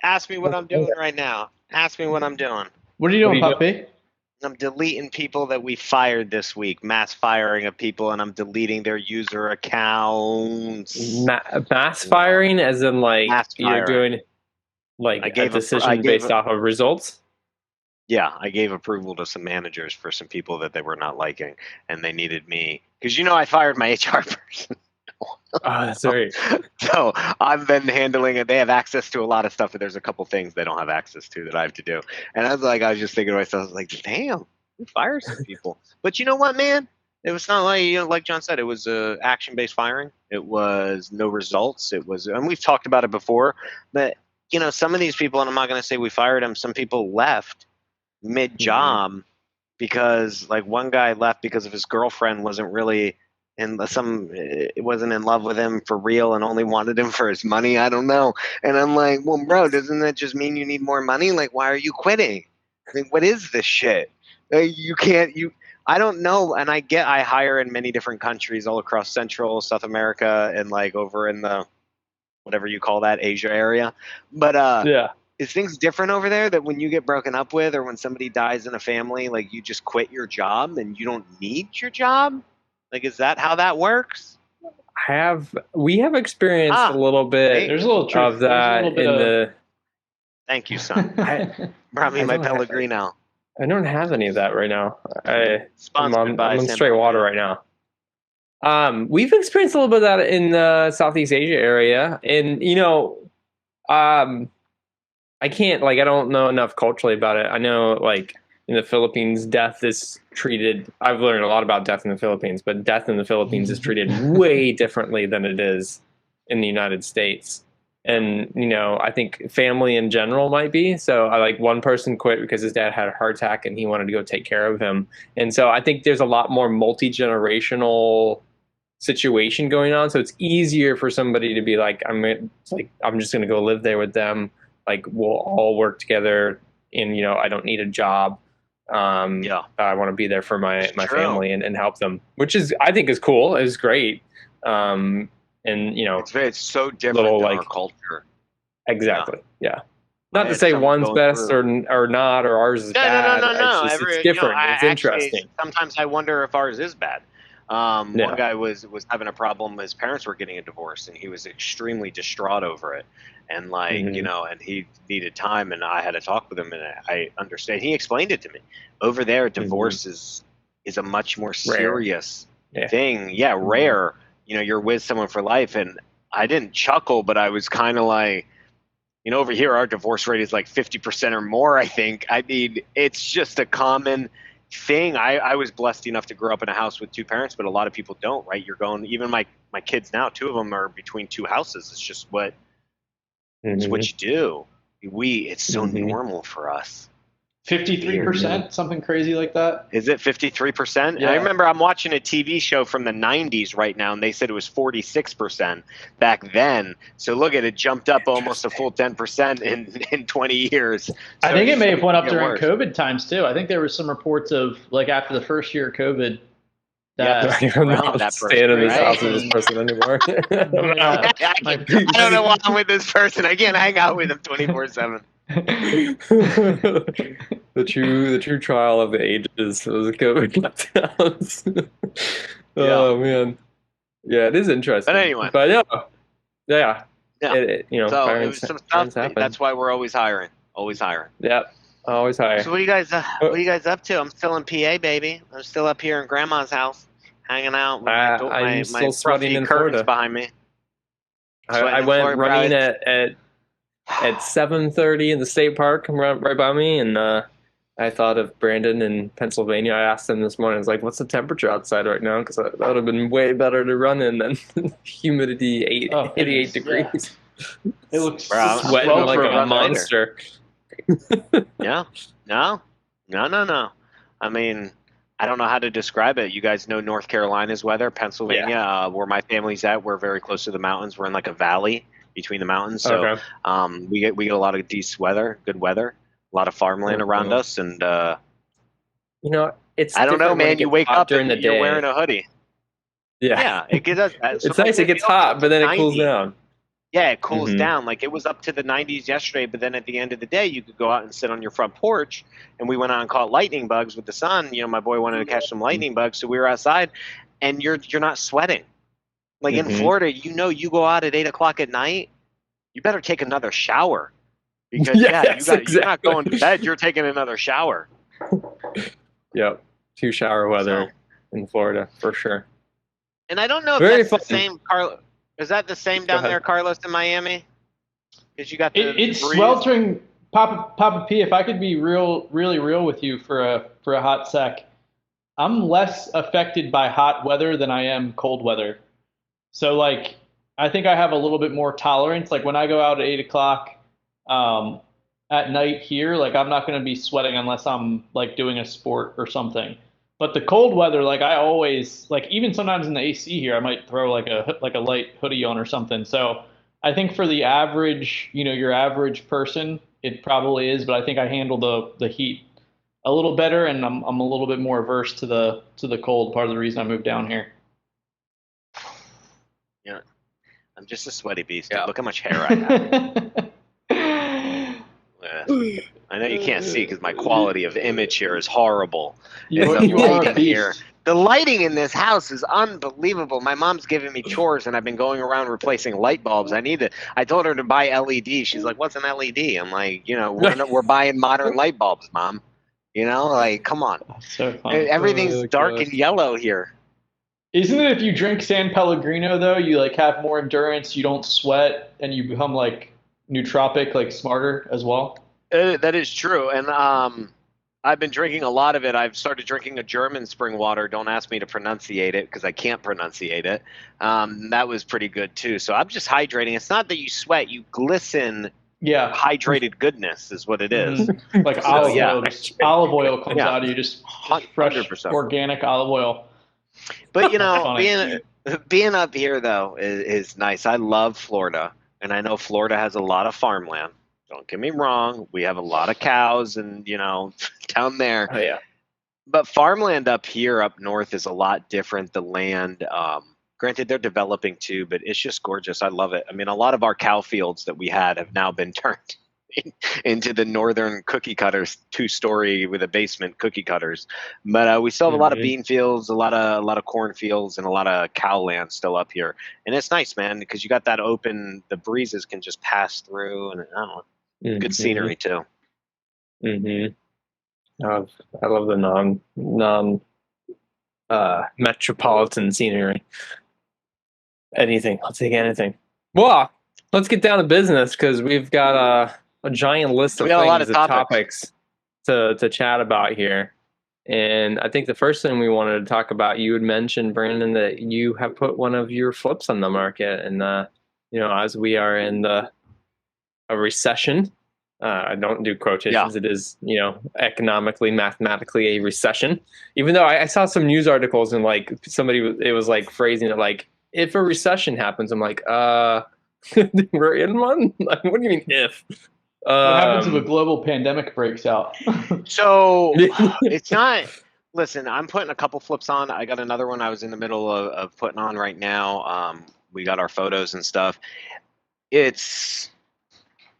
Ask me what I'm doing right now. Ask me what I'm doing. What are you doing, Puppy? I'm deleting people that we fired this week. Mass firing of people, and I'm deleting their user accounts. Mass firing, as in like you're doing like a decision based off of results? Yeah, I gave approval to some managers for some people that they were not liking, and they needed me. Because I fired my HR person. Oh, that's right. So I've been handling it. They have access to a lot of stuff, but there's a couple things they don't have access to that I have to do. And I was just thinking to myself, I was like, damn, we fired some people. But you know what, man? It was not like, like John said, it was action-based firing. It was no results. It was, and we've talked about it before, but some of these people, and I'm not going to say we fired them, some people left mid-job because like one guy left because of his girlfriend wasn't really wasn't in love with him for real and only wanted him for his money. I don't know. And I'm like, well, bro, doesn't that just mean you need more money? Like, why are you quitting? I mean, what is this shit? I don't know. And I hire in many different countries all across Central, South America, and like over in the, whatever you call that, Asia area. But yeah. Is things different over there that when you get broken up with or when somebody dies in a family, like you just quit your job and you don't need your job? Like, is that how that works? We have experienced a little bit. There's a little truth of that in the. Thank you, son. Brought me my Pellegrino. I don't have any of that right now. I'm on San straight water right now. We've experienced a little bit of that in the Southeast Asia area, and I can't I don't know enough culturally about it. I know in the Philippines, death is treated. I've learned a lot about death in the Philippines, but death in the Philippines is treated way differently than it is in the United States. And I think family in general might be. So one person quit because his dad had a heart attack and he wanted to go take care of him. And so I think there's a lot more multi-generational situation going on. So it's easier for somebody to be I'm just going to go live there with them. We'll all work together, and I don't need a job. I want to be there for my family and help them, which I think is cool. It's great. And it's so different than our culture. Exactly. Yeah. Not to say one's best or not, or ours is bad. No. It's different. It's interesting. Sometimes I wonder if ours is bad. One guy was having a problem. His parents were getting a divorce, and he was extremely distraught over it. And and he needed time, and I had to talk with him, and I understand. He explained it to me. Over there, divorce is a much more serious thing. Yeah, rare. You're with someone for life, and I didn't chuckle, but I was kind of like, over here, our divorce rate is like 50% or more. I think. I mean, it's just a common thing. I was blessed enough to grow up in a house with two parents, but a lot of people don't, right? You're going, even my kids now, two of them are between two houses. It's just it's what you do. It's so normal for us. 53%, something crazy like that. Is it 53%? Yeah. I remember I'm watching a TV show from the 90s right now, and they said it was 46% back then. So look at it, jumped up almost a full 10% in 20 years. So I think it may have went up during COVID times too. I think there were some reports of after the first year of COVID. I'm not staying in this house with this person anymore. I don't know why I'm with this person. I can't hang out with him 24/7. the true trial of the ages was COVID lockdowns. Oh man, yeah, it is interesting. But anyway, yeah. So it was some stuff. That's why we're always hiring. Yeah, always hiring. So what are you guys up to? I'm still in PA, baby. I'm still up here in Grandma's house, hanging out with I'm still sweating in curtains Florida behind me. I went running at 7:30 in the state park right by me, and I thought of Brandin in Pennsylvania. I asked him this morning, I was like, what's the temperature outside right now? Because that would have been way better to run in than humidity 88 degrees. Yeah. It looks sweating like a monster. No. I mean, I don't know how to describe it. You guys know North Carolina's weather, Pennsylvania, where my family's at. We're very close to the mountains. We're in like a valley between the mountains, so we get a lot of decent weather, good weather, a lot of farmland around us, and it's I don't know, man. You wake up during and the day. You're wearing a hoodie. Yeah, it gets. It's nice. It gets hot, but then it cools down. Yeah, it cools Mhm. down. Like it was up to the 90s yesterday, but then at the end of the day, you could go out and sit on your front porch. And we went out and caught lightning bugs with the sun. You know, my boy wanted to catch some lightning bugs, so we were outside, and you're not sweating. Like in Mhm. Florida, you know, you go out at 8 o'clock at night, you better take another shower because Yes, you're not going to exactly. bed. You're taking another shower. Yep. 2 shower weather So, in Florida for sure. and I don't know if Very that's fun. the same, Carlos. Is that the same Go down ahead. there, Carlos, in Miami? Because you got the It's breeze. sweltering. Papa P, if I could be really real with you for a hot sec, I'm less affected by hot weather than I am cold weather. So like, I think I have a little bit more tolerance. Like when I go out at 8 o'clock at night here, like I'm not going to be sweating unless I'm like doing a sport or something. But the cold weather, like I always like, even sometimes in the AC here, I might throw like a light hoodie on or something. So I think for the average, your average person, it probably is. But I think I handle the heat a little better, and I'm a little bit more averse to the cold. Part of the reason I moved down here. Yeah, I'm just a sweaty beast. Yeah. Dude. Look how much hair I have. I know you can't see because my quality of image here is horrible. You And the are a lighting beast. here, the lighting in this house is unbelievable. My mom's giving me chores, and I've been going around replacing light bulbs. I told her to buy LED. She's like, "What's an LED?" I'm like, we're buying modern light bulbs, Mom. Like, come on. So funny. Everything's Oh, dark gosh. and yellow here. Isn't it if you drink San Pellegrino though, you like have more endurance, you don't sweat, and you become like nootropic, like smarter as well? That is true, and I've been drinking a lot of it. I've started drinking a German spring water. Don't ask me to pronunciate it because I can't pronunciate it. That was pretty good too. So I'm just hydrating. It's not that you sweat; you glisten. Yeah. Hydrated goodness is what it is. Like So, olive yeah. oil. Olive oil comes Yeah. out of you, just fresh 100%. organic olive oil. But Funny. being up here though is nice. I love Florida, and I know Florida has a lot of farmland. Don't get me wrong. We have a lot of cows and down there. Oh yeah. But farmland up here, up north, is a lot different. The land, granted, they're developing too, but it's just gorgeous. I love it. I mean, a lot of our cow fields that we had have now been turned into the northern cookie cutters, 2-story with a basement cookie cutters. But we still have a lot of bean fields, a lot of corn fields, and a lot of cow land still up here. And it's nice, man, because you got that open. The breezes can just pass through, and I don't know, good scenery too. I love the non metropolitan scenery. Anything, I'll take anything. Well, let's get down to business because we've got a giant list of topics to chat about here. And I think the first thing we wanted to talk about, you had mentioned, Brandon, that you have put one of your flips on the market, and as we are in a recession. I don't do quotations. Yeah. It is, economically, mathematically a recession. Even though I saw some news articles and like it was like phrasing it like, if a recession happens, I'm like, we're in one? What do you mean if? What happens if a global pandemic breaks out? So it's not. Listen, I'm putting a couple flips on. I got another one I was in the middle of putting on right now. We got our photos and stuff.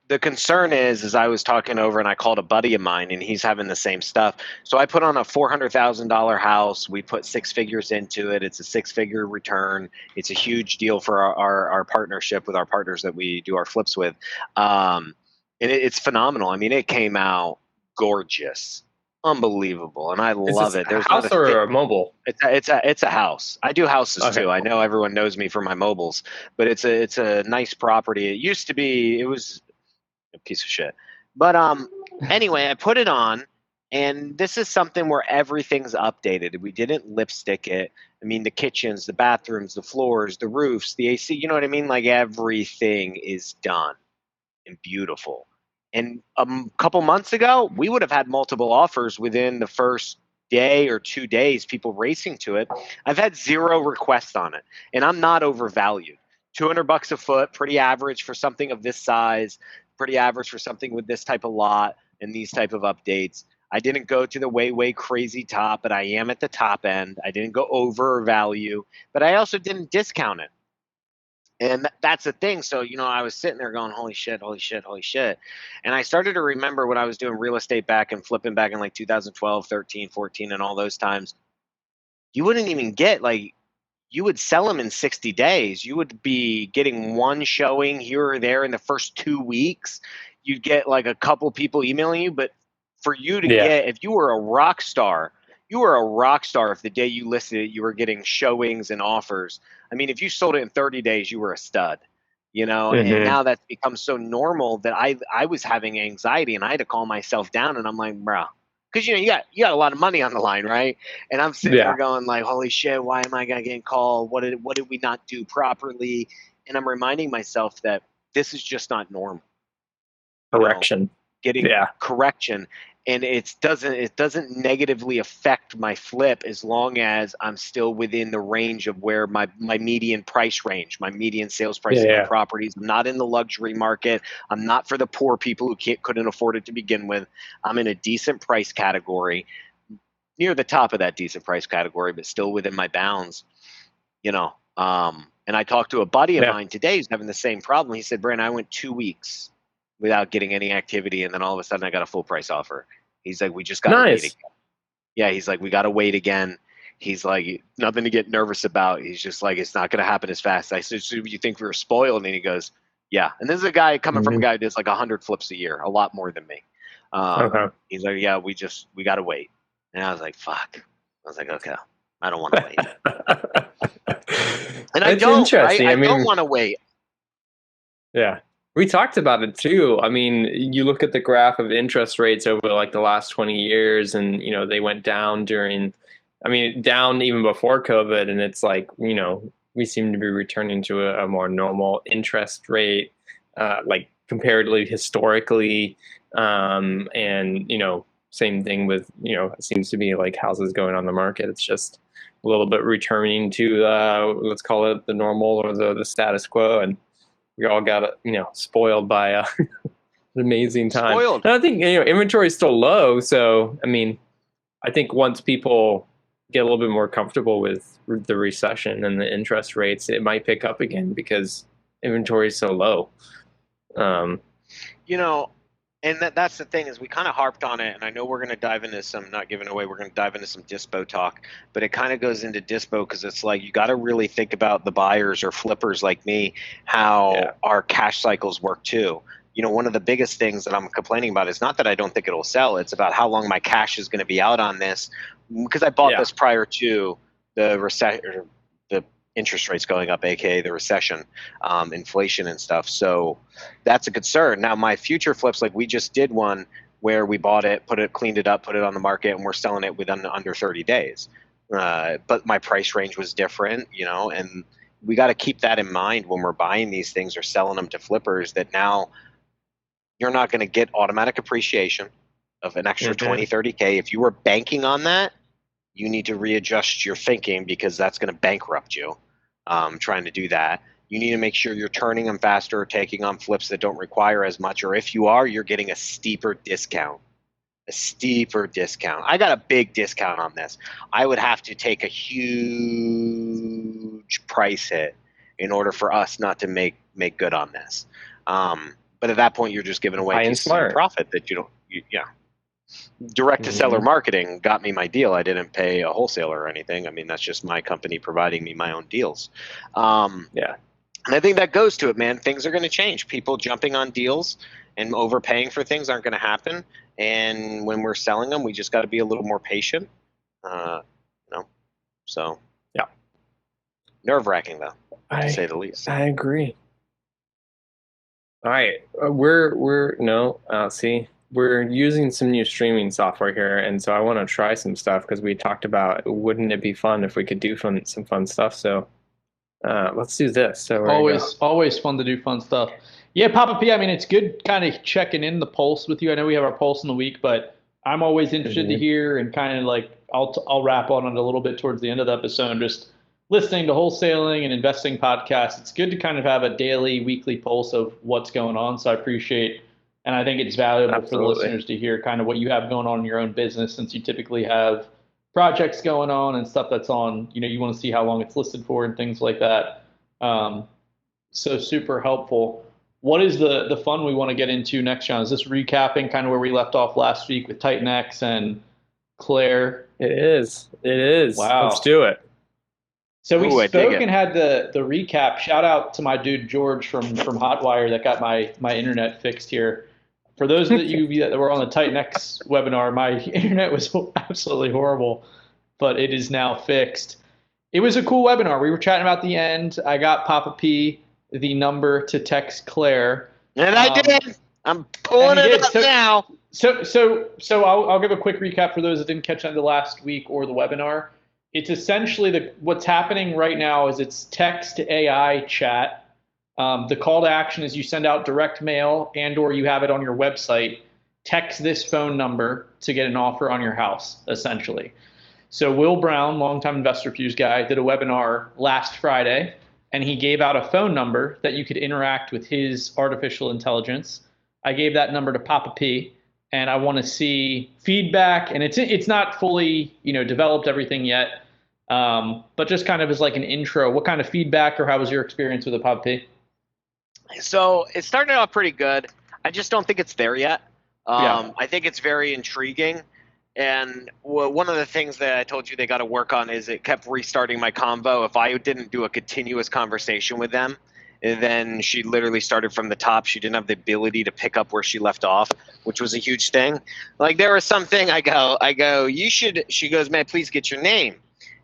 The concern is I was talking over and I called a buddy of mine and he's having the same stuff. So I put on a $400,000 house. We put 6 figures into it. It's a 6-figure return. It's a huge deal for our partnership with our partners that we do our flips with. And it's phenomenal. I mean, it came out gorgeous, unbelievable, and I love it. There's a house or a mobile? It's a house. I do houses too. I know everyone knows me for my mobiles, but it's a nice property. It was a piece of shit. But anyway, I put it on, and this is something where everything's updated. We didn't lipstick it. I mean, the kitchens, the bathrooms, the floors, the roofs, the AC, you know what I mean? Like everything is done and beautiful. And a couple months ago, we would have had multiple offers within the first day or 2 days, people racing to it. I've had 0 requests on it, and I'm not overvalued. $200 a foot, pretty average for something of this size, pretty average for something with this type of lot and these type of updates. I didn't go to the way crazy top, but I am at the top end. I didn't go over value, but I also didn't discount it. And that's the thing. So, I was sitting there going, holy shit, holy shit, holy shit. And I started to remember when I was doing real estate back and flipping back in like 2012, 13, 14, and all those times, you wouldn't even get like, you would sell them in 60 days. You would be getting one showing here or there in the first 2 weeks. You'd get like a couple people emailing you, but for you to get, if you were a rock star, if the day you listed it, you were getting showings and offers. I mean, if you sold it in 30 days, you were a stud, and now that's become so normal that I was having anxiety and I had to calm myself down, and I'm like, bro, because you got a lot of money on the line, right? And I'm sitting there going like, holy shit, why am I gonna get called? What did we not do properly? And I'm reminding myself that this is just not normal. Correction. Getting correction. And it doesn't negatively affect my flip as long as I'm still within the range of where my median price range, my median sales price of my properties. I'm not in the luxury market. I'm not for the poor people who couldn't afford it to begin with. I'm in a decent price category, near the top of that decent price category, but still within my bounds. And I talked to a buddy of mine today who's having the same problem. He said, Brandin, I went 2 weeks without getting any activity, and then all of a sudden I got a full price offer. He's like, we just got to wait again. Yeah, he's like, we got to wait again. He's like, nothing to get nervous about. He's just like, it's not going to happen as fast. I said, so you think we were spoiled? And he goes, yeah. And this is a guy coming from a guy who does like 100 flips a year, a lot more than me. He's like, yeah, we got to wait. And I was like, fuck. I was like, okay, I don't want to wait. And I don't, right? I don't want to wait. Yeah. We talked about it too. I mean, you look at the graph of interest rates over like the last 20 years and, they went down down even before COVID. And it's like, we seem to be returning to a more normal interest rate, like comparatively historically. And, same thing with, it seems to be like houses going on the market. It's just a little bit returning to, let's call it the normal or the status quo. And we all got, spoiled by an amazing time. Spoiled. And I think, inventory is still low. So, I think once people get a little bit more comfortable with the recession and the interest rates, it might pick up again because inventory is so low. And that's the thing is we kind of harped on it, and I know we're going to dive into some, not giving away, we're going to dive into some dispo talk, but it kind of goes into dispo because it's like you got to really think about the buyers or flippers like me, how our cash cycles work too. One of the biggest things that I'm complaining about is not that I don't think it'll sell, it's about how long my cash is going to be out on this, because I bought this prior to the recession, the interest rates going up, aka the recession, inflation and stuff. So that's a concern. Now my future flips, like we just did one where we bought it, cleaned it up, put it on the market, and we're selling it within under 30 days. But my price range was different, and we got to keep that in mind when we're buying these things or selling them to flippers, that now you're not going to get automatic appreciation of an extra 20, 30K. If you were banking on that, you need to readjust your thinking because that's going to bankrupt you trying to do that. You need to make sure you're turning them faster or taking on flips that don't require as much, or if you are, you're getting a steeper discount. I got a big discount on this. I would have to take a huge price hit in order for us not to make good on this. But at that point, you're just giving away profit that you don't. Direct to seller marketing got me my deal. I didn't pay a wholesaler or anything. That's just my company providing me my own deals. And I think that goes to it, man. Things are going to change. People jumping on deals and overpaying for things aren't going to happen. And when we're selling them, we just got to be a little more patient. So nerve-wracking though, to say the least. I agree. All right, we're using some new streaming software here, and so I want to try some stuff because we talked about wouldn't it be fun if we could do some fun stuff. So let's do this. So always fun to do fun stuff. Yeah, Papa P. It's good kind of checking in the pulse with you. I know we have our pulse in the week, but I'm always interested to hear and kind of like I'll wrap on it a little bit towards the end of the episode. Just listening to wholesaling and investing podcasts, it's good to kind of have a daily, weekly pulse of what's going on. So I appreciate. And I think it's valuable for the listeners to hear kind of what you have going on in your own business, since you typically have projects going on and stuff that's on, you want to see how long it's listed for and things like that. so super helpful. What is the fun we want to get into next, John? Is this recapping kind of where we left off last week with Titan X and Claire? It is. It is. Wow. Let's do it. So we Ooh, I dig spoke it. and had the recap. Shout out to my dude George from Hotwire that got my internet fixed here. For those of you that were on the Titan X webinar, my internet was absolutely horrible, but it is now fixed. It was a cool webinar. We were chatting about the end. I got Papa P the number to text Claire. And I did. I'm pulling it up now. So I'll give a quick recap for those that didn't catch on the last week or the webinar. It's essentially what's happening right now is it's text to AI chat. The call to action is you send out direct mail and or you have it on your website. Text this phone number to get an offer on your house, essentially. So Will Brown, longtime Investor Fuse guy, did a webinar last Friday, and he gave out a phone number that you could interact with his artificial intelligence. I gave that number to Papa P, and I want to see feedback. And it's not fully developed everything yet, but just kind of as like an intro. What kind of feedback or how was your experience with the Papa P? So it started out pretty good. I just don't think it's there yet. Yeah. I think it's very intriguing. And one of the things that I told you they got to work on is it kept restarting my convo. If I didn't do a continuous conversation with them, then she literally started from the top. She didn't have the ability to pick up where she left off, which was a huge thing. Like there was something I go, you should, she goes, may I please get your name?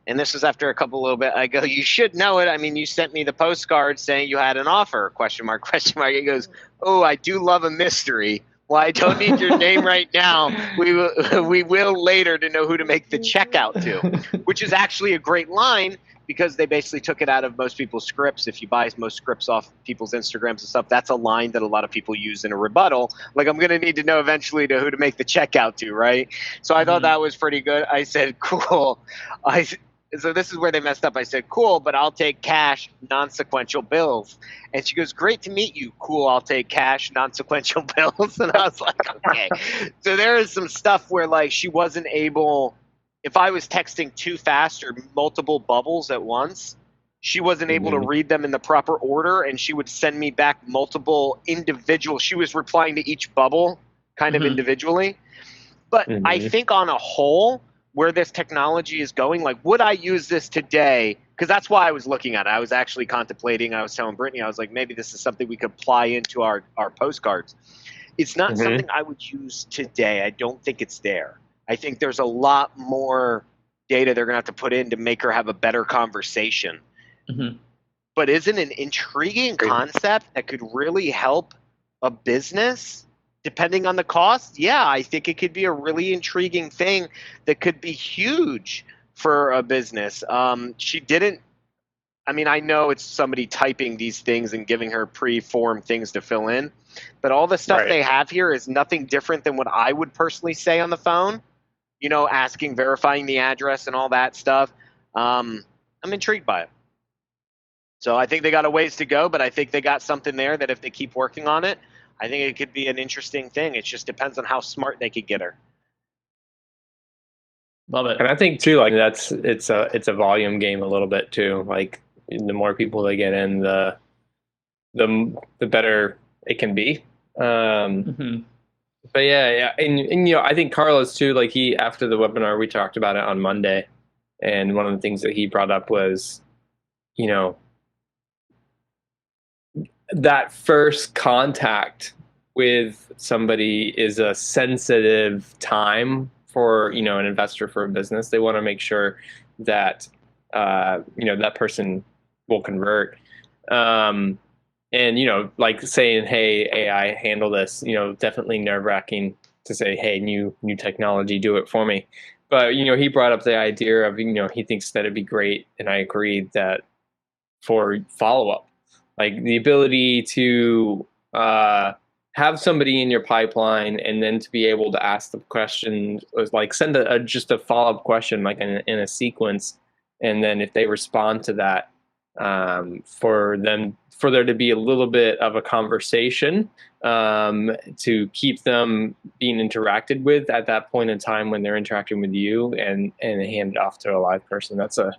And this was after a little bit. I go, you should know it. I mean, you sent me the postcard saying you had an offer, question mark, question mark. He goes, oh, I do love a mystery. Well, I don't need your name right now. We will later to know who to make the checkout to, which is actually a great line because they basically took it out of most people's scripts. If you buy most scripts off people's Instagrams and stuff, that's a line that a lot of people use in a rebuttal. Like, I'm going to need to know eventually to who to make the checkout to, right? So I thought that was pretty good. I said, cool. So this is where they messed up. I said, cool, but I'll take cash, non-sequential bills. And she goes, great to meet you. Cool, I'll take cash, non-sequential bills. And I was like, okay. So there is some stuff where like she wasn't able, if I was texting too fast or multiple bubbles at once, she wasn't able to read them in the proper order, and she would send me back multiple individual. She was replying to each bubble kind of individually. But I think on a whole, where this technology is going, like, would I use this today? Because that's why I was looking at it. I was actually contemplating, I was telling Brittany, I was like, maybe this is something we could apply into our postcards. It's not something I would use today. I don't think it's there. I think there's a lot more data they're going to have to put in to make her have a better conversation. But isn't an intriguing concept that could really help a business? Depending on the cost, yeah, I think it could be a really intriguing thing that could be huge for a business. She didn't, I mean, I know it's somebody typing these things and giving her pre-formed things to fill in, but all the stuff they have here is nothing different than what I would personally say on the phone, asking, verifying the address and all that stuff. I'm intrigued by it. So I think they got a ways to go, but I think they got something there that if they keep working on it, I think it could be an interesting thing. It just depends on how smart they could get her. Love it. And I think too, like it's a volume game a little bit too. Like the more people they get in, the better it can be. But yeah, and I think Carlos too. Like after the webinar, we talked about it on Monday, and one of the things that he brought up was, that first contact with somebody is a sensitive time for an investor, for a business. They want to make sure that that person will convert, and like saying, hey, AI, handle this, definitely nerve-wracking to say, hey, new technology, do it for me. But he brought up the idea of he thinks that it'd be great, and I agree that for follow-up, like the ability to have somebody in your pipeline and then to be able to ask the question, like send just a follow-up question, like in a sequence. And then if they respond to that, for there to be a little bit of a conversation to keep them being interacted with at that point in time when they're interacting with you, and hand it off to a live person. That's an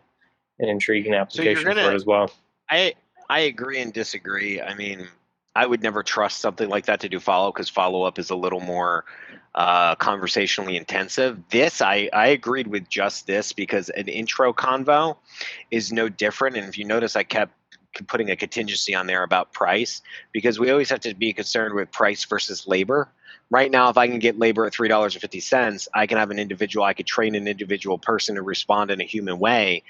intriguing application for it as well. I agree and disagree. I mean, I would never trust something like that to do follow because follow up is a little more conversationally intensive. This, I agreed with just this because an intro convo is no different. And if you notice, I kept putting a contingency on there about price because we always have to be concerned with price versus labor. Right now, if I can get labor at $3.50, I can have an individual, I could train an individual person to respond in a human way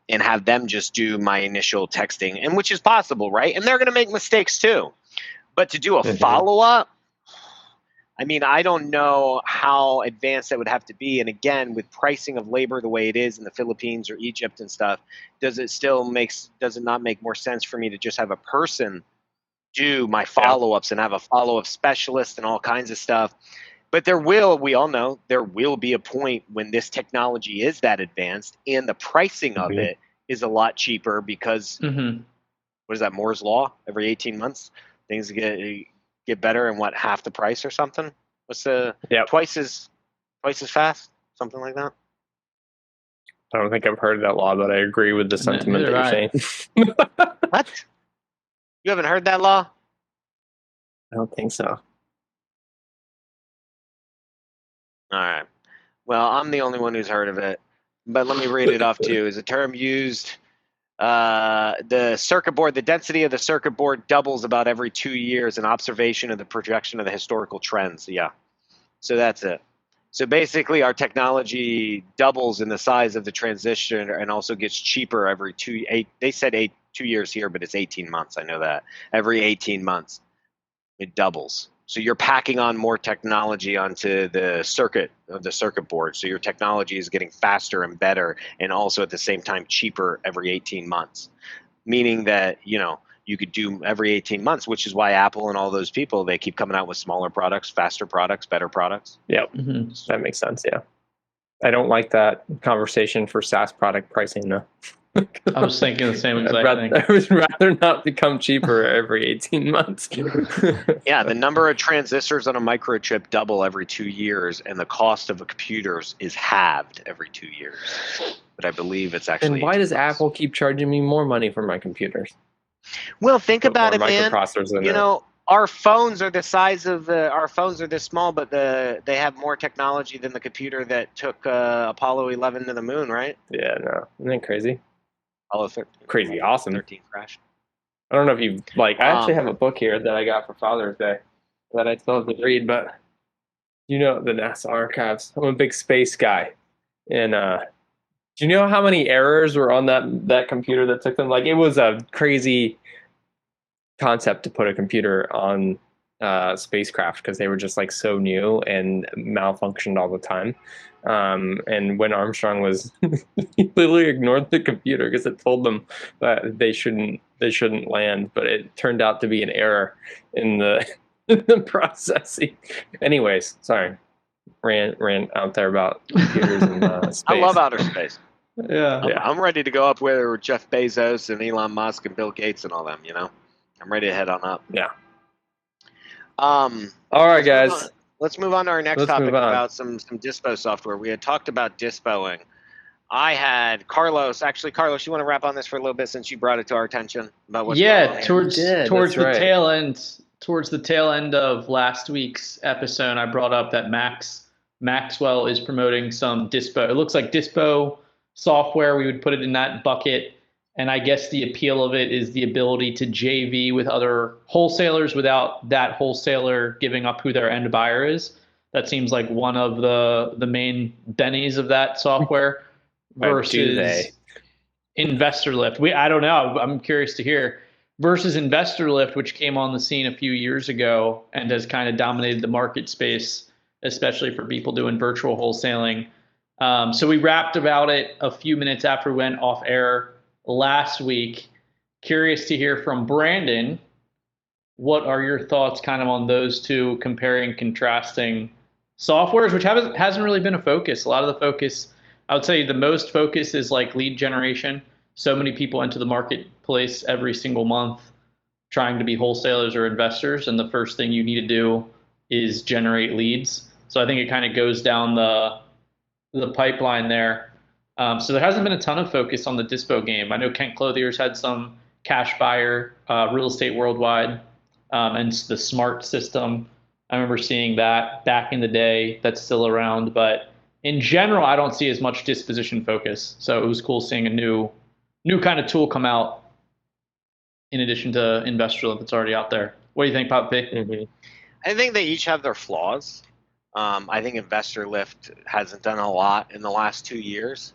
and have them just do my initial texting, and which is possible, right? And they're going to make mistakes too. But to do a follow up, I mean, I don't know how advanced that would have to be. And again, with pricing of labor the way it is in the Philippines or Egypt and stuff, does it not make more sense for me to just have a person do my follow-ups and have a follow-up specialist and all kinds of stuff? But we all know, there will be a point when this technology is that advanced and the pricing of it is a lot cheaper because what is that, Moore's Law? Every 18 months, things get better and half the price or something? What's the twice as fast? Something like that? I don't think I've heard that law, but I agree with the sentiment that you're saying. What? You haven't heard that law? I don't think so. All right. Well, I'm the only one who's heard of it, but let me read it off to you. Is a term used, the circuit board, the density of the circuit board doubles about every 2 years, an observation of the projection of the historical trends. Yeah. So that's it. So basically our technology doubles in the size of the transition and also gets cheaper every 2 years here, but it's 18 months. I know that. Every 18 months, it doubles. So you're packing on more technology onto the circuit board. So your technology is getting faster and better, and also at the same time cheaper every 18 months. Meaning that, you could do every 18 months, which is why Apple and all those people, they keep coming out with smaller products, faster products, better products. Yeah, that makes sense. Yeah, I don't like that conversation for SaaS product pricing though. I was thinking the same exact thing. I would rather not become cheaper every 18 months. Yeah, the number of transistors on a microchip double every 2 years, and the cost of the computers is halved every 2 years. But I believe it's actually. And why does Apple keep charging me more money for my computers? Well, think about it, man. Our phones are the size of our phones are this small, but they have more technology than the computer that took Apollo 11 to the moon, right? Yeah, no, isn't that crazy? Apollo 13. Crazy, awesome. 13 crashed. I don't know if you I actually have a book here that I got for Father's Day that I still have to read, but the NASA archives. I'm a big space guy, and do you know how many errors were on that computer that took them? It was a crazy concept to put a computer on spacecraft because they were just so new and malfunctioned all the time. And when Armstrong was, he literally ignored the computer because it told them that they shouldn't land, but it turned out to be an error in the processing. Anyways, sorry, ran out there about computers and space. I love outer space. Yeah. I'm ready to go up with Jeff Bezos and Elon Musk and Bill Gates and all them. I'm ready to head on up. Yeah. All right, guys. Let's move on to our next topic about some dispo software. We had talked about dispoing. I had Carlos. Actually, Carlos, you want to wrap on this for a little bit since you brought it to our attention about what's going on here? Towards the tail end of last week's episode, I brought up that Maxwell is promoting some dispo. It looks like dispo software. We would put it in that bucket. And I guess the appeal of it is the ability to JV with other wholesalers without that wholesaler giving up who their end buyer is. That seems like one of the main bennies of that software versus InvestorLift. I don't know. I'm curious to hear. Versus InvestorLift, which came on the scene a few years ago and has kind of dominated the market space, especially for people doing virtual wholesaling. So we rapped about it a few minutes after we went off air last week. Curious to hear from Brandin. What are your thoughts kind of on those two comparing, contrasting softwares, which hasn't really been a focus. A lot of the focus, I would say the most focus is lead generation. So many people enter the marketplace every single month trying to be wholesalers or investors. And the first thing you need to do is generate leads. So I think it kind of goes down the pipeline there. So there hasn't been a ton of focus on the dispo game. I know Kent Clothier's had some cash buyer, real estate worldwide, and the SMART system. I remember seeing that back in the day. That's still around, but in general, I don't see as much disposition focus. So it was cool seeing a new kind of tool come out in addition to InvestorLift that's already out there. What do you think, Pop P? I think they each have their flaws. I think InvestorLift hasn't done a lot in the last 2 years.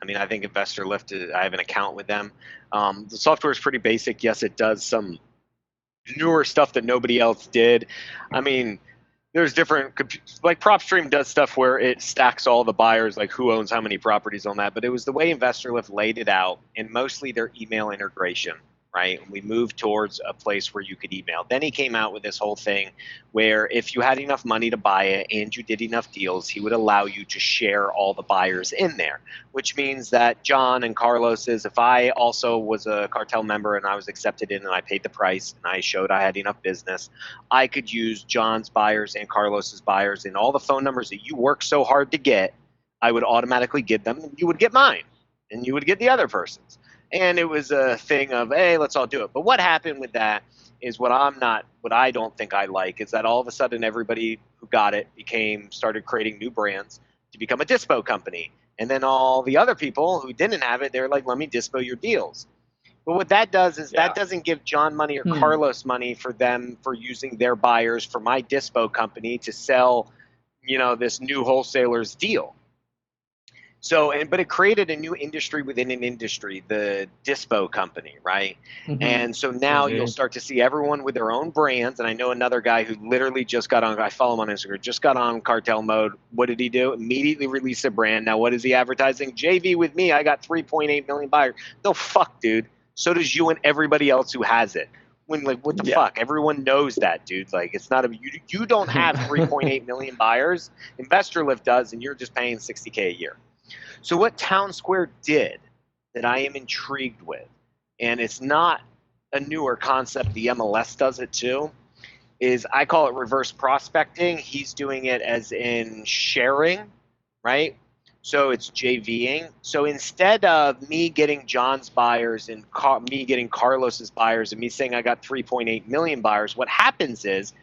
I mean, I think InvestorLift, I have an account with them. The software is pretty basic. Yes, it does some newer stuff that nobody else did. I mean, there's different, like PropStream does stuff where it stacks all the buyers, like who owns how many properties on that. But it was the way InvestorLift laid it out, and mostly their email integration, right? We moved towards a place where you could email. Then he came out with this whole thing where if you had enough money to buy it and you did enough deals, he would allow you to share all the buyers in there, which means that John and Carlos's, if I also was a cartel member and I was accepted in and I paid the price and I showed I had enough business, I could use John's buyers and Carlos's buyers and all the phone numbers that you work so hard to get, I would automatically give them, and you would get mine and you would get the other person's. And it was a thing of, hey, let's all do it. But what happened with that is what I don't think I like is that all of a sudden everybody who got it started creating new brands to become a dispo company. And then all the other people who didn't have it, they're like, let me dispo your deals. But what that does is that doesn't give John money or Carlos money for them for using their buyers for my dispo company to sell, this new wholesaler's deal. So, but it created a new industry within an industry, the dispo company, right? And so now you'll start to see everyone with their own brands. And I know another guy who literally just got on, I follow him on Instagram, just got on cartel mode. What did he do? Immediately release a brand. Now, what is he advertising? JV with me, I got 3.8 million buyers. No, fuck, dude. So does you and everybody else who has it. When, like, what the fuck? Everyone knows that, dude. Like, it's not you don't have 3.8 million buyers. InvestorLift does, and you're just paying $60K a year. So what TwnSqr did that I am intrigued with, and it's not a newer concept, the MLS does it too, is I call it reverse prospecting. He's doing it as in sharing, right? So it's JVing. So instead of me getting John's buyers and me getting Carlos's buyers and me saying I got 3.8 million buyers, what happens is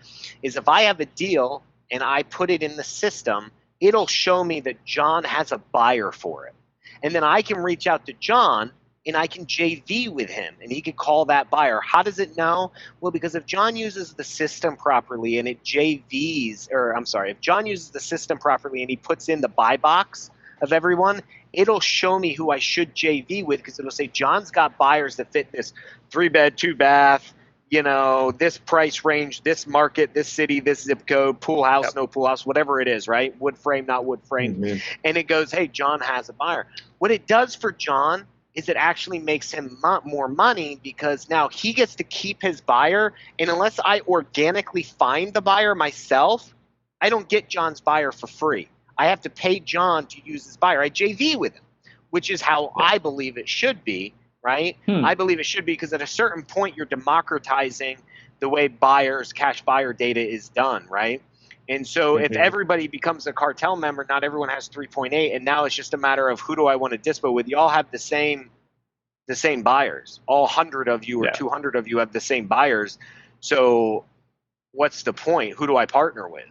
if I have a deal and I put it in the system, it'll show me that John has a buyer for it. And then I can reach out to John and I can JV with him and he can call that buyer. How does it know? Well, because if John uses the system properly and it if John uses the system properly and he puts in the buy box of everyone, it'll show me who I should JV with because it'll say John's got buyers that fit this 3-bed, 2-bath, this price range, this market, this city, this zip code, pool house, no pool house, whatever it is, right? Wood frame, not wood frame. And it goes, hey, John has a buyer. What it does for John is it actually makes him more money because now he gets to keep his buyer. And unless I organically find the buyer myself, I don't get John's buyer for free. I have to pay John to use his buyer. I JV with him, which is how I believe it should be. Right? I believe it should be because at a certain point you're democratizing the way cash buyer data is done, right? And so if everybody becomes a cartel member, not everyone has 3.8, and now it's just a matter of who do I want to dispo with. You all have the same buyers. All 100 of you or 200 of you have the same buyers. So what's the point? Who do I partner with?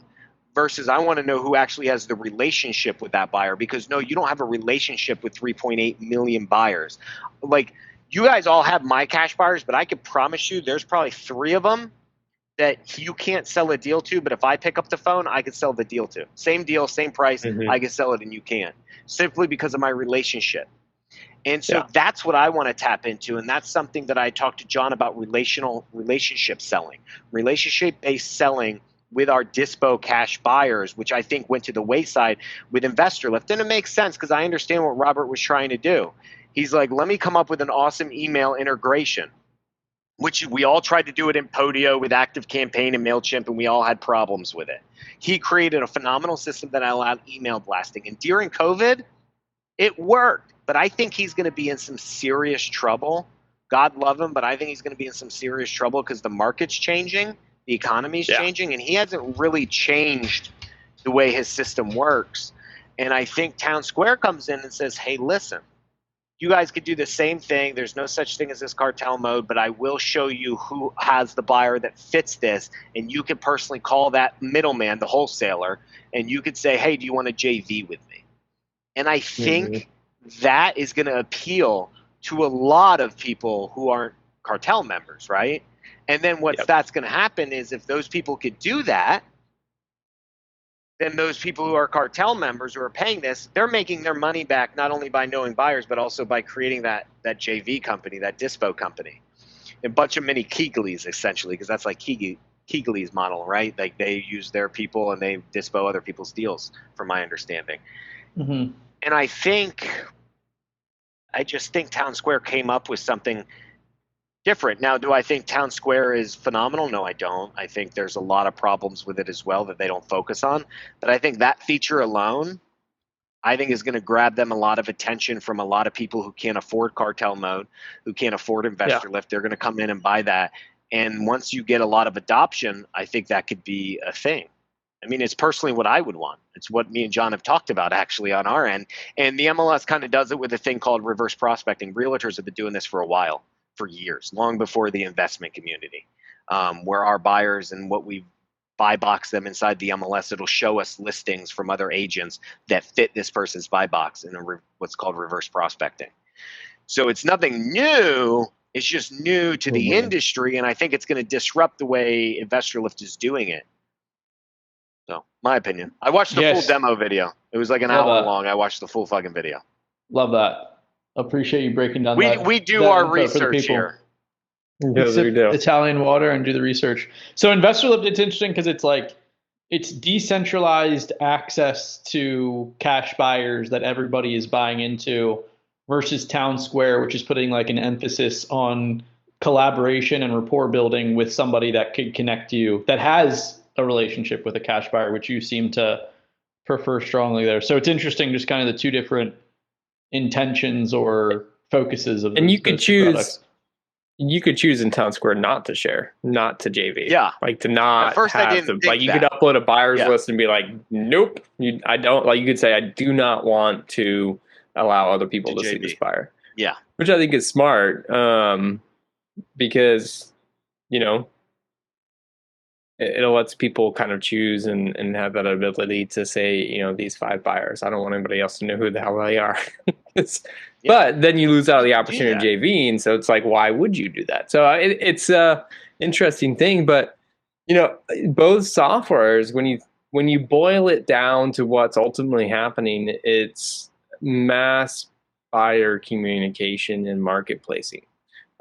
Versus I want to know who actually has the relationship with that buyer because no, you don't have a relationship with 3.8 million buyers. Like you guys all have my cash buyers, but I can promise you there's probably 3 of them that you can't sell a deal to, but if I pick up the phone, I can sell the deal to. Same deal, same price, I can sell it and you can't. Simply because of my relationship. And so that's what I want to tap into, and that's something that I talked to John about relationship selling. Relationship-based selling with our dispo cash buyers, which I think went to the wayside with InvestorLift. And it makes sense because I understand what Robert was trying to do. He's like, let me come up with an awesome email integration, which we all tried to do it in Podio with ActiveCampaign and MailChimp, and we all had problems with it. He created a phenomenal system that allowed email blasting. And during COVID, it worked. But I think he's going to be in some serious trouble. God love him, but I think he's going to be in some serious trouble because the market's changing. The economy's changing, and he hasn't really changed the way his system works. And I think TwnSqr comes in and says, hey, listen, you guys could do the same thing. There's no such thing as this cartel mode, but I will show you who has the buyer that fits this, and you can personally call that middleman, the wholesaler, and you could say, hey, do you want a JV with me? And I think that is going to appeal to a lot of people who aren't cartel members, right? And then that's going to happen is if those people could do that, then those people who are cartel members who are paying this, they're making their money back not only by knowing buyers, but also by creating that JV company, that dispo company. A bunch of mini Keigleys, essentially, because that's like Keighley's model, right? Like they use their people and they dispo other people's deals, from my understanding. Mm-hmm. And I just think TwnSqr came up with something different. Now, do I think TwnSqr is phenomenal? No, I don't. I think there's a lot of problems with it as well that they don't focus on. But I think that feature alone, I think is going to grab them a lot of attention from a lot of people who can't afford cartel mode, who can't afford InvestorLift. They're going to come in and buy that. And once you get a lot of adoption, I think that could be a thing. I mean, it's personally what I would want. It's what me and John have talked about actually on our end. And the MLS kind of does it with a thing called reverse prospecting. Realtors have been doing this for a while. For years, long before the investment community, where our buyers and what we buy box them inside the MLS, it'll show us listings from other agents that fit this person's buy box in what's called reverse prospecting. So it's nothing new. It's just new to the industry, and I think it's going to disrupt the way InvestorLift is doing it. So, my opinion. I watched the full demo video. It was like an hour long. I watched the full fucking video. Love that. Appreciate you breaking down we do our research here. Italian water and do the research. So InvestorLift, it's interesting because it's decentralized access to cash buyers that everybody is buying into versus TwnSqr, which is putting like an emphasis on collaboration and rapport building with somebody that could connect you, that has a relationship with a cash buyer, which you seem to prefer strongly there. So it's interesting, just kind of the two different intentions or focuses of and you could choose products. You could choose in TwnSqr not to share, not to JV. Yeah. Like to not at first have the, like you could upload a buyer's list and be like, nope, I don't, like you could say, I do not want to allow other people to see this buyer. Yeah. Which I think is smart. Because, you know, it lets people kind of choose and have that ability to say, you know, these 5 buyers, I don't want anybody else to know who the hell they are. But then you lose out the opportunity of JV, and so it's like, why would you do that? So it's a interesting thing, but you know, both softwares, when you boil it down to what's ultimately happening, it's mass buyer communication and marketplacing.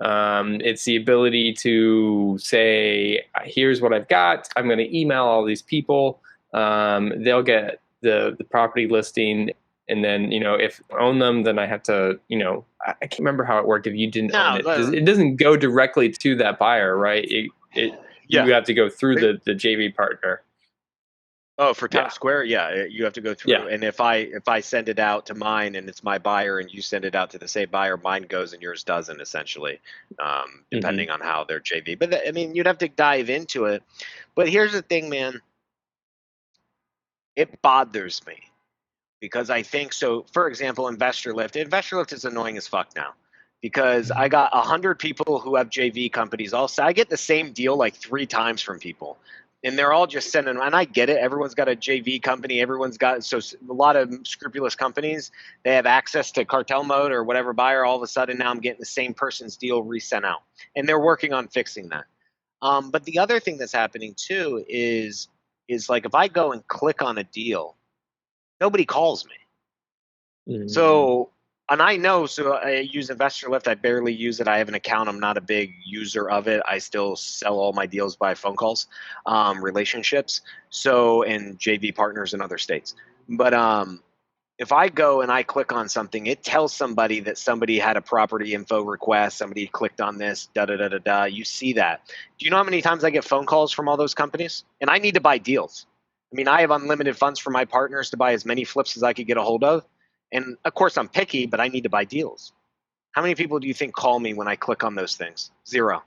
It's the ability to say, here's what I've got. I'm going to email all these people. They'll get the property listing. And then, you know, if I own them, then I have to, you know, I can't remember how it worked. If you didn't own it, it doesn't go directly to that buyer, right? You have to go through the JV partner. Oh, for TwnSqr, you have to go through. And if I send it out to mine and it's my buyer, and you send it out to the same buyer, mine goes and yours doesn't, essentially, depending on how they're JV. But I mean, you'd have to dive into it. But here's the thing, man. It bothers me. Because I think so, for example, InvestorLift is annoying as fuck now, because I got 100 people who have JV companies. I get the same deal like 3 times from people, and they're all just sending. And I get it. Everyone's got a JV company. Everyone's got, so a lot of scrupulous companies, they have access to cartel mode or whatever buyer. All of a sudden now I'm getting the same person's deal resent out, and they're working on fixing that. But the other thing that's happening too is like if I go and click on a deal, nobody calls me. So, and I know, so I use InvestorLift. I barely use it. I have an account. I'm not a big user of it. I still sell all my deals by phone calls, relationships. So, and JV partners in other states. But if I go and I click on something, it tells somebody that somebody had a property info request. Somebody clicked on this, da-da-da-da-da. You see that. Do you know how many times I get phone calls from all those companies? And I need to buy deals. I mean, I have unlimited funds for my partners to buy as many flips as I could get a hold of. And of course, I'm picky, but I need to buy deals. How many people do you think call me when I click on those things? Zero,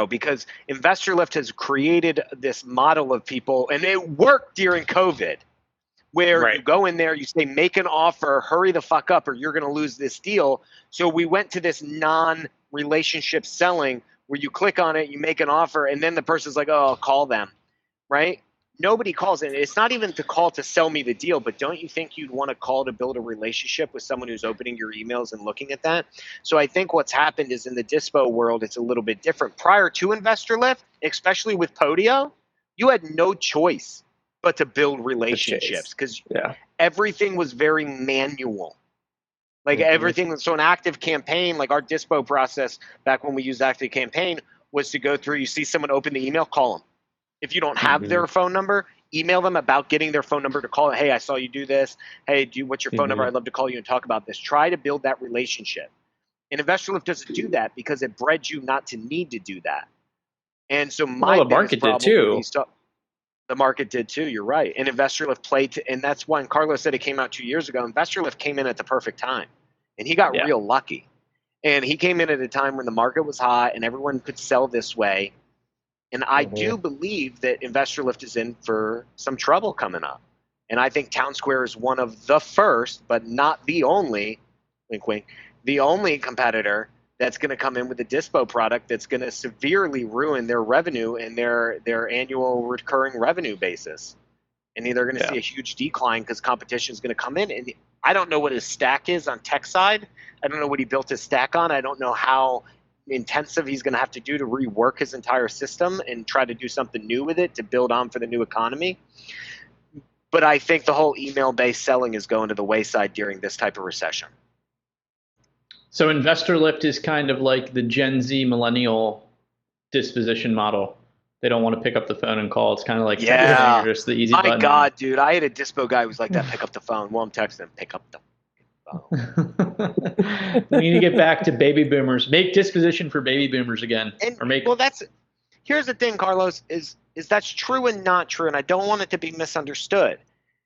because InvestorLift has created this model of people, and it worked during COVID. where Right. you go in there, you say, make an offer, hurry the fuck up, or you're going to lose this deal. So we went to this non-relationship selling where you click on it, you make an offer, and then the person's like, oh, I'll call them, right? Nobody calls it. It's not even to call to sell me the deal, but don't you think you'd want to call to build a relationship with someone who's opening your emails and looking at that? So I think what's happened is in the dispo world, it's a little bit different. Prior to InvestorLift, especially with Podio, you had no choice but to build relationships because everything was very manual. Like everything, so an active campaign, like our dispo process back when we used active campaign was to go through, you see someone open the email, call them. If you don't have their phone number, email them about getting their phone number to call. Hey, I saw you do this. Hey, what's your phone number? I'd love to call you and talk about this. Try to build that relationship. And InvestorLift doesn't do that because it bred you not to need to do that. And so the market did too. The market did too. You're right. And InvestorLift played, and that's when Carlos said it came out 2 years ago. InvestorLift came in at the perfect time, and he got real lucky. And he came in at a time when the market was hot and everyone could sell this way. And I do believe that InvestorLift is in for some trouble coming up. And I think TwnSqr is one of the first, but not the only, wink, wink, the only competitor that's going to come in with a dispo product that's going to severely ruin their revenue and their annual recurring revenue basis. And they're going to see a huge decline because competition is going to come in. And I don't know what his stack is on tech side. I don't know what he built his stack on. I don't know how intensive he's going to have to do to rework his entire system and try to do something new with it to build on for the new economy. But I think the whole email-based selling is going to the wayside during this type of recession. So InvestorLift is kind of like the Gen Z millennial disposition model. They don't want to pick up the phone and call. It's kind of like just the easy button. My God, dude, I had a dispo guy who was like that. Pick up the phone. Well, I'm texting him. Pick up the phone. We need to get back to baby boomers. Make disposition for baby boomers again. Here's the thing, Carlos, is that's true and not true, and I don't want it to be misunderstood.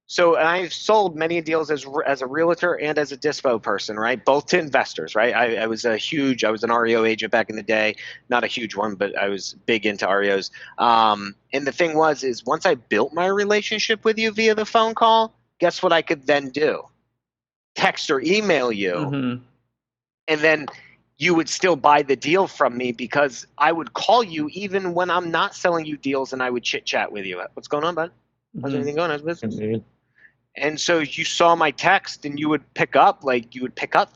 So I've sold many deals as a realtor and as a dispo person, right? Both to investors, right? I was an REO agent back in the day, not a huge one, but I was big into REOs. And the thing is once I built my relationship with you via the phone call, guess what I could then do? Text or email you, and then you would still buy the deal from me because I would call you even when I'm not selling you deals, and I would chit chat with you. What's going on, bud? How's everything going? How's business? And so you saw my text, and you would pick up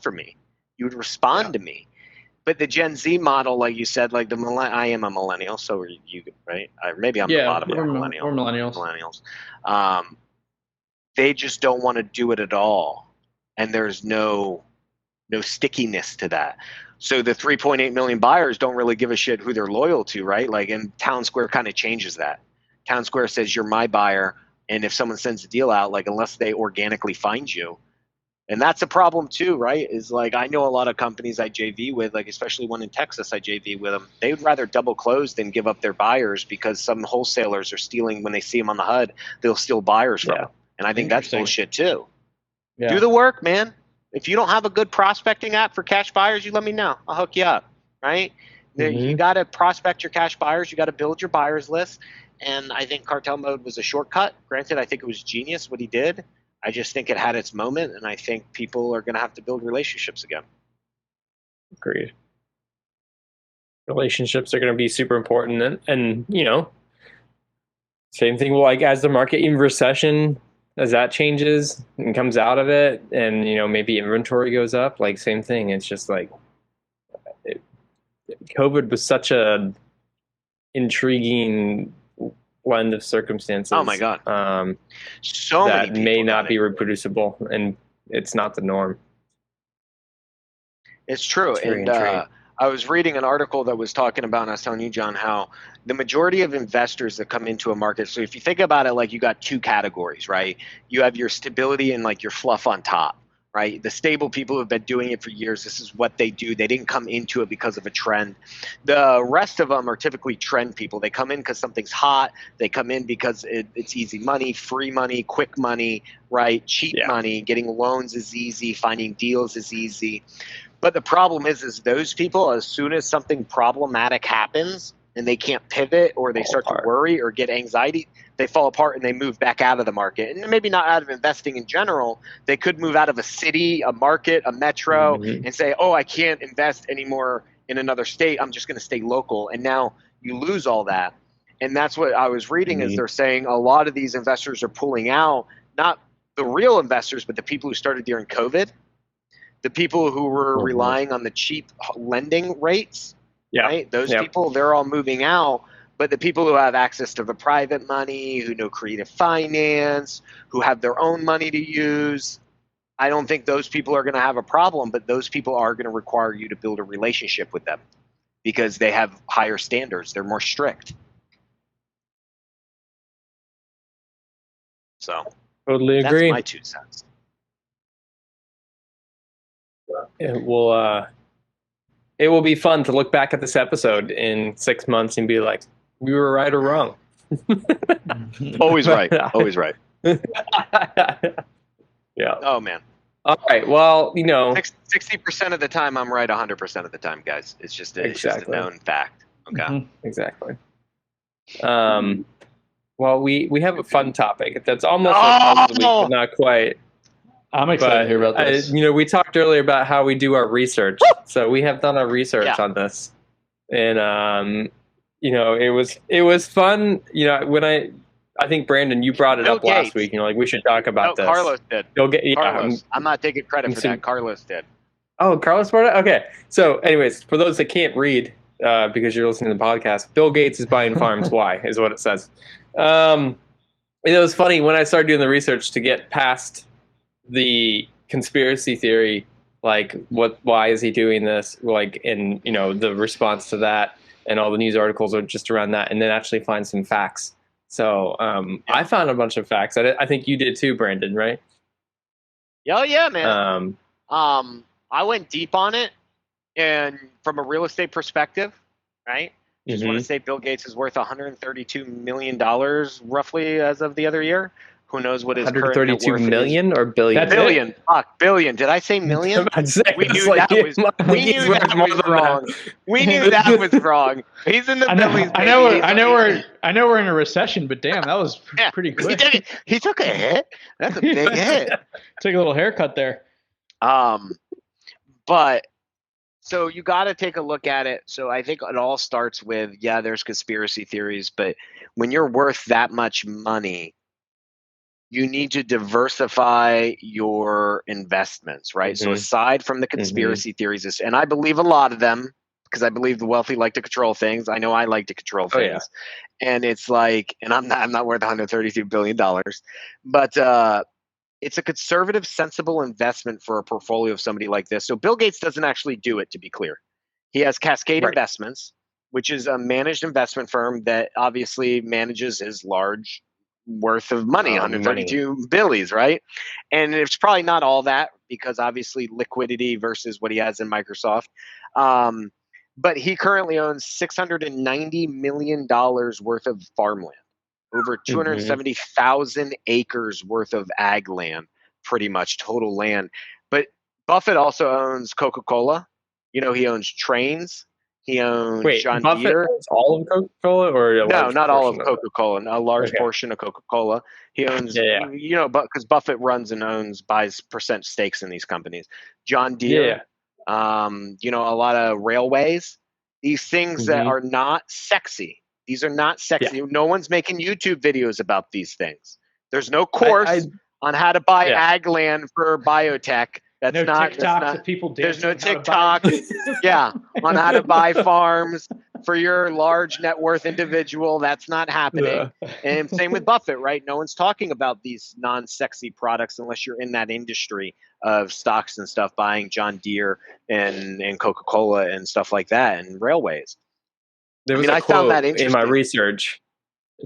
for me. You would respond to me. But the Gen Z model, like you said, like I am a millennial, so are you, right? Maybe I'm the bottom of millennial. We're millennials. They just don't want to do it at all, and there's no stickiness to that. So the 3.8 million buyers don't really give a shit who they're loyal to, right? Like, and TwnSqr kind of changes that. TwnSqr says you're my buyer, and if someone sends a deal out, like unless they organically find you, and that's a problem too, right? Is like I know a lot of companies I JV with, like especially one in Texas, I JV with them. They would rather double close than give up their buyers because some wholesalers are stealing when they see them on the HUD. They'll steal buyers from them, and I think that's bullshit too. Yeah. Do the work, man. If you don't have a good prospecting app for cash buyers, you let me know. I'll hook you up, right? You got to prospect your cash buyers. You got to build your buyers list. And I think cartel mode was a shortcut. Granted, I think it was genius what he did. I just think it had its moment, and I think people are going to have to build relationships again. Agreed. Relationships are going to be super important. And same thing, like as the market in recession, as that changes and comes out of it, and maybe inventory goes up, like same thing. It's just like COVID was such a intriguing blend of circumstances. Oh my God! So that may not be reproducible, and it's not the norm. It's true, and I was reading an article that was talking about, and I was telling you, John, how the majority of investors that come into a market, so if you think about it, like you got two categories, right? You have your stability and like your fluff on top, right? The stable people who have been doing it for years, this is what they do. They didn't come into it because of a trend. The rest of them are typically trend people. They come in because something's hot. They come in because it's easy money, free money, quick money, right? Cheap money. Getting loans is easy. Finding deals is easy. But the problem is those people, as soon as something problematic happens, and they can't pivot, or they start to worry or get anxiety, they fall apart and they move back out of the market. And maybe not out of investing in general. They could move out of a city, a market, a metro, and say, oh, I can't invest anymore in another state. I'm just going to stay local. And now you lose all that. And that's what I was reading is they're saying a lot of these investors are pulling out, not the real investors, but the people who started during COVID, the people who were relying on the cheap lending rates, right? Those people, they're all moving out. But the people who have access to the private money, who know creative finance, who have their own money to use, I don't think those people are going to have a problem, but those people are going to require you to build a relationship with them because they have higher standards. They're more strict. So totally agree. That's my 2 cents. It will be fun to look back at this episode in 6 months and be like, we were right or wrong. Always right. Always right. Yeah. Oh, man. All right. Well, 60% of the time I'm right 100% of the time, guys. It's just a known fact. Okay. Exactly. Well, we have a fun topic that's almost like but not quite. I'm excited to hear about this. We talked earlier about how we do our research. So we have done our research on this, and it was fun. When I think Brandon, you brought it up last week. We should talk about this. Carlos did. Carlos. I'm not taking credit for that. Carlos did. Oh, Carlos brought it. Okay. So, anyways, for those that can't read because you're listening to the podcast, Bill Gates is buying farms. Why is what it says. It was funny when I started doing the research to get past the conspiracy theory, why is he doing this? And the response to that and all the news articles are just around that, and then actually find some facts. So I found a bunch of facts. I think you did too, Brandon, right? Oh yeah, man. I went deep on it, and from a real estate perspective, right? Just want to say Bill Gates is worth $132 million roughly as of the other year. Who knows what his current net worth is? 132 million or billion? Billion. Fuck, billion. Did I say million? We knew that was wrong. We knew that was wrong. He's in the billions. I know we're in a recession, but damn, that was pretty quick. He took a hit. That's a big hit. Took a little haircut there. But so you got to take a look at it. So I think it all starts with, there's conspiracy theories, but when you're worth that much money, you need to diversify your investments, right? So aside from the conspiracy theories, and I believe a lot of them, because I believe the wealthy like to control things. I know I like to control things. And it's and I'm not worth $132 billion, but it's a conservative, sensible investment for a portfolio of somebody like this. So Bill Gates doesn't actually do it, to be clear. He has Cascade Investments, which is a managed investment firm that obviously manages his large worth of money, 132 billies, right? And it's probably not all that because obviously liquidity versus what he has in Microsoft. But he currently owns $690 million worth of farmland, over 270,000 acres worth of ag land, pretty much total land. But Buffett also owns Coca-Cola. He owns trains. He owns John Deere. Owns all of Coca-Cola, or no, not all of Coca-Cola. A large portion of Coca-Cola. He owns, because Buffett runs and buys percent stakes in these companies. John Deere. A lot of railways. These things that are not sexy. These are not sexy. Yeah. No one's making YouTube videos about these things. There's no course on how to buy ag land for biotech. That's no not TikToks of people. There's no TikTok. On how to buy farms for your large net worth individual. That's not happening. And same with Buffett, right? No one's talking about these non-sexy products unless you're in that industry of stocks and stuff, buying John Deere and Coca-Cola and stuff like that, and railways. I found that interesting in my research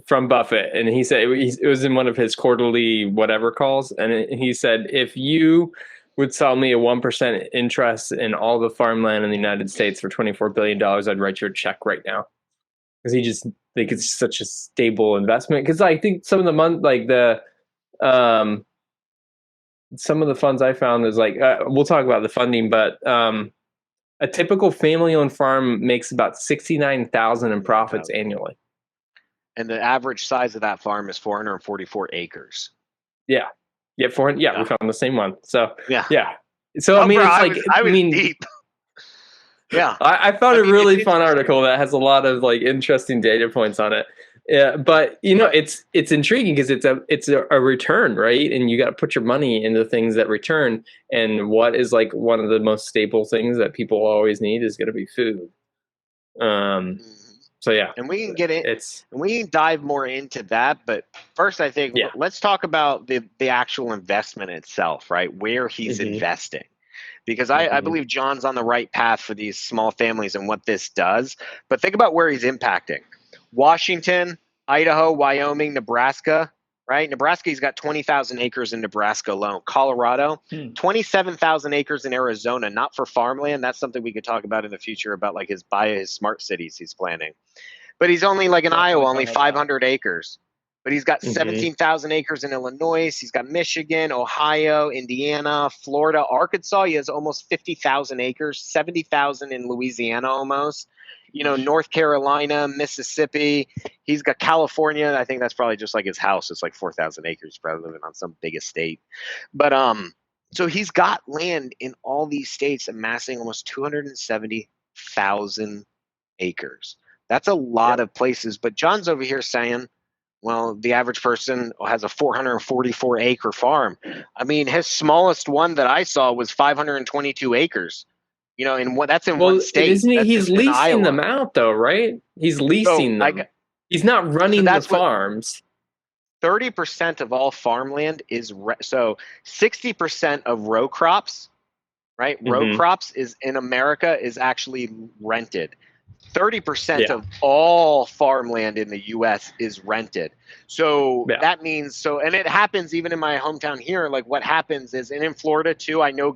from Buffett, and he said it was in one of his quarterly whatever calls, and he said, if you would sell me a 1% interest in all the farmland in the United States for $24 billion, I'd write you a check right now. Because he just think it's such a stable investment. Because I think some of the some of the funds I found is we'll talk about the funding, but A typical family-owned farm makes about $69,000 in profits annually. And the average size of that farm is 444 acres. Yeah. Yeah, we found the same one. So yeah. So I mean, bro, it's I was deep. Yeah. I found a really fun article that has a lot of like interesting data points on it. Yeah, but you know, it's intriguing because it's a return, right? And you got to put your money into things that return. And what is like one of the most staple things that people always need is going to be food. So yeah, and we can get it. And we can dive more into that. But first, I think let's talk about the actual investment itself, right? Where he's investing. Because I believe John's on the right path for these small families and what this does. But think about where he's impacting. Washington, Idaho, Wyoming, Nebraska, right? Nebraska, he's got 20,000 acres in Nebraska alone. Colorado, 27,000 acres in Arizona, not for farmland. That's something we could talk about in the future about like his smart cities he's planning. But he's only like in Iowa, only 500 acres. But he's got 17,000 acres in Illinois. He's got Michigan, Ohio, Indiana, Florida, Arkansas. He has almost 50,000 acres, 70,000 in Louisiana almost. You know, North Carolina, Mississippi. He's got California. I think that's probably just like his house. It's like 4,000 acres, probably living on some big estate. But so he's got land in all these states amassing almost 270,000 acres. That's a lot of places. But John's over here saying, well, the average person has a 444 acre farm. I mean, his smallest one that I saw was 522 acres. You know, that's in one state. Isn't he? He's leasing them out, though, right? He's leasing them. He's not running the farms. 30% of all farmland is so 60% of row crops, right? Row crops is in America is actually rented. 30% of all farmland in the U.S. is rented. So that means and it happens even in my hometown here. Like what happens is, and in Florida too, I know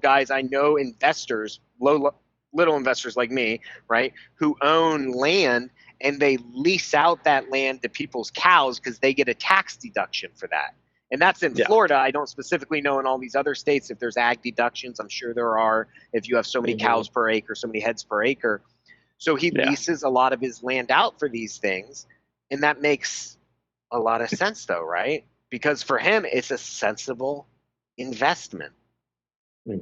investors, little investors like me, right, who own land and they lease out that land to people's cows because they get a tax deduction for that. And that's in Florida. I don't specifically know in all these other states if there's ag deductions. I'm sure there are if you have so many cows per acre, so many heads per acre. So he leases a lot of his land out for these things, and that makes a lot of sense, though, right? Because for him, it's a sensible investment.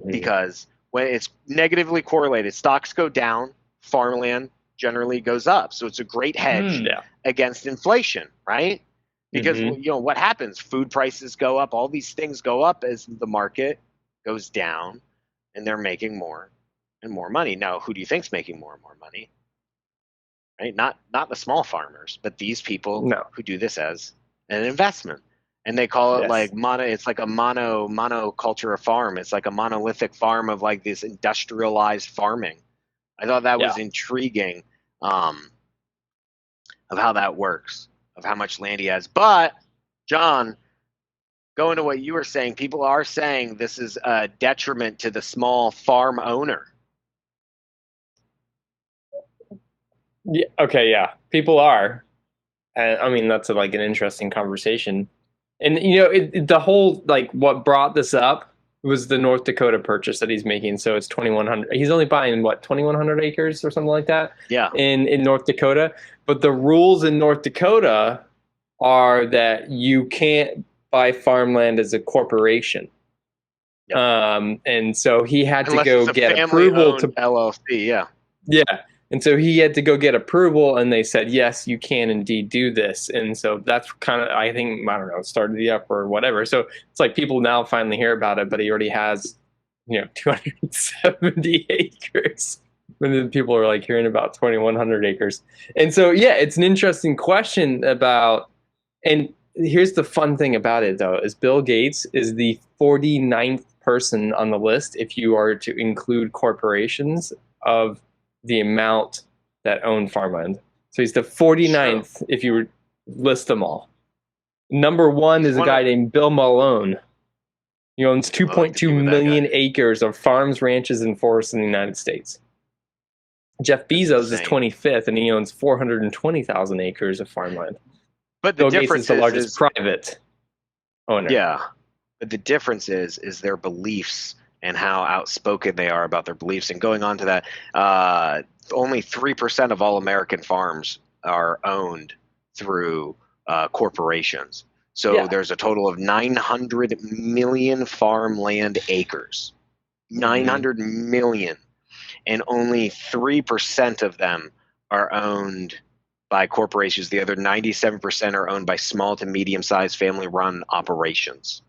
Because when it's negatively correlated, stocks go down, farmland generally goes up. So it's a great hedge against inflation, right? Because you know what happens? Food prices go up, all these things go up as the market goes down, and they're making more and more money. Now, who do you think's making more and more money? Right? Not the small farmers, but these people who do this as an investment. And they call it like it's like a monoculture of farm. It's like a monolithic farm of like this industrialized farming. I thought that was intriguing of how that works, of how much land he has. But John, going to what you were saying, people are saying this is a detriment to the small farm owner. Yeah. Okay. Yeah. People are. I mean, that's like an interesting conversation. And, you know, the whole, like, what brought this up was the North Dakota purchase that he's making. So it's 2,100. He's only buying, 2,100 acres or something like that? Yeah. In North Dakota. But the rules in North Dakota are that you can't buy farmland as a corporation. Yep. And so he had to go get approval to LLC. Yeah. Yeah. And so he had to go get approval, and they said, yes, you can indeed do this. And so that's kind of, I think, I don't know, started the up or whatever. So it's like people now finally hear about it, but he already has, 270 acres. When the people are like hearing about 2,100 acres. And so, yeah, it's an interesting question about, and here's the fun thing about it, though, is Bill Gates is the 49th person on the list, if you are to include corporations, of the amount that own farmland. So he's the 49th if you list them all. Number one is a guy named Bill Malone. He owns 2.2 million acres of farms, ranches, and forests in the United States. Jeff Bezos is 25th, and he owns 420,000 acres of farmland. But Bill Gates is the largest private owner. Yeah, but the difference is their beliefs and how outspoken they are about their beliefs. And going on to that, only 3% of all American farms are owned through corporations. So there's a total of 900 million farmland acres. 900 million. And only 3% of them are owned by corporations. The other 97% are owned by small to medium-sized family-run operations.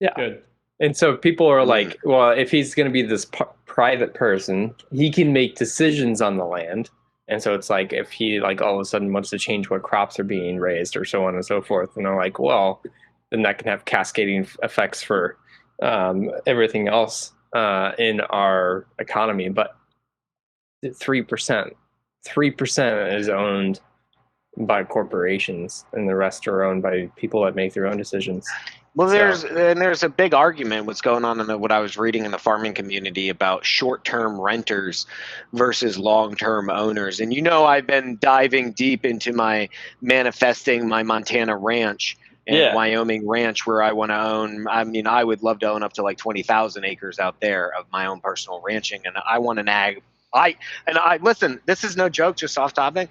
Yeah. Good. And so people are like, well, if he's going to be this private person, he can make decisions on the land. And so it's like if he like all of a sudden wants to change what crops are being raised or so on and so forth, and they're like, well, then that can have cascading effects for everything else in our economy. But 3% is owned by corporations, and the rest are owned by people that make their own decisions. Well, there's a big argument what's going on in what I was reading in the farming community about short-term renters versus long-term owners. And I've been diving deep into manifesting my Montana ranch and Wyoming ranch where I want to own. I mean, I would love to own up to like 20,000 acres out there of my own personal ranching, and I want an ag. Listen, this is no joke, just off topic.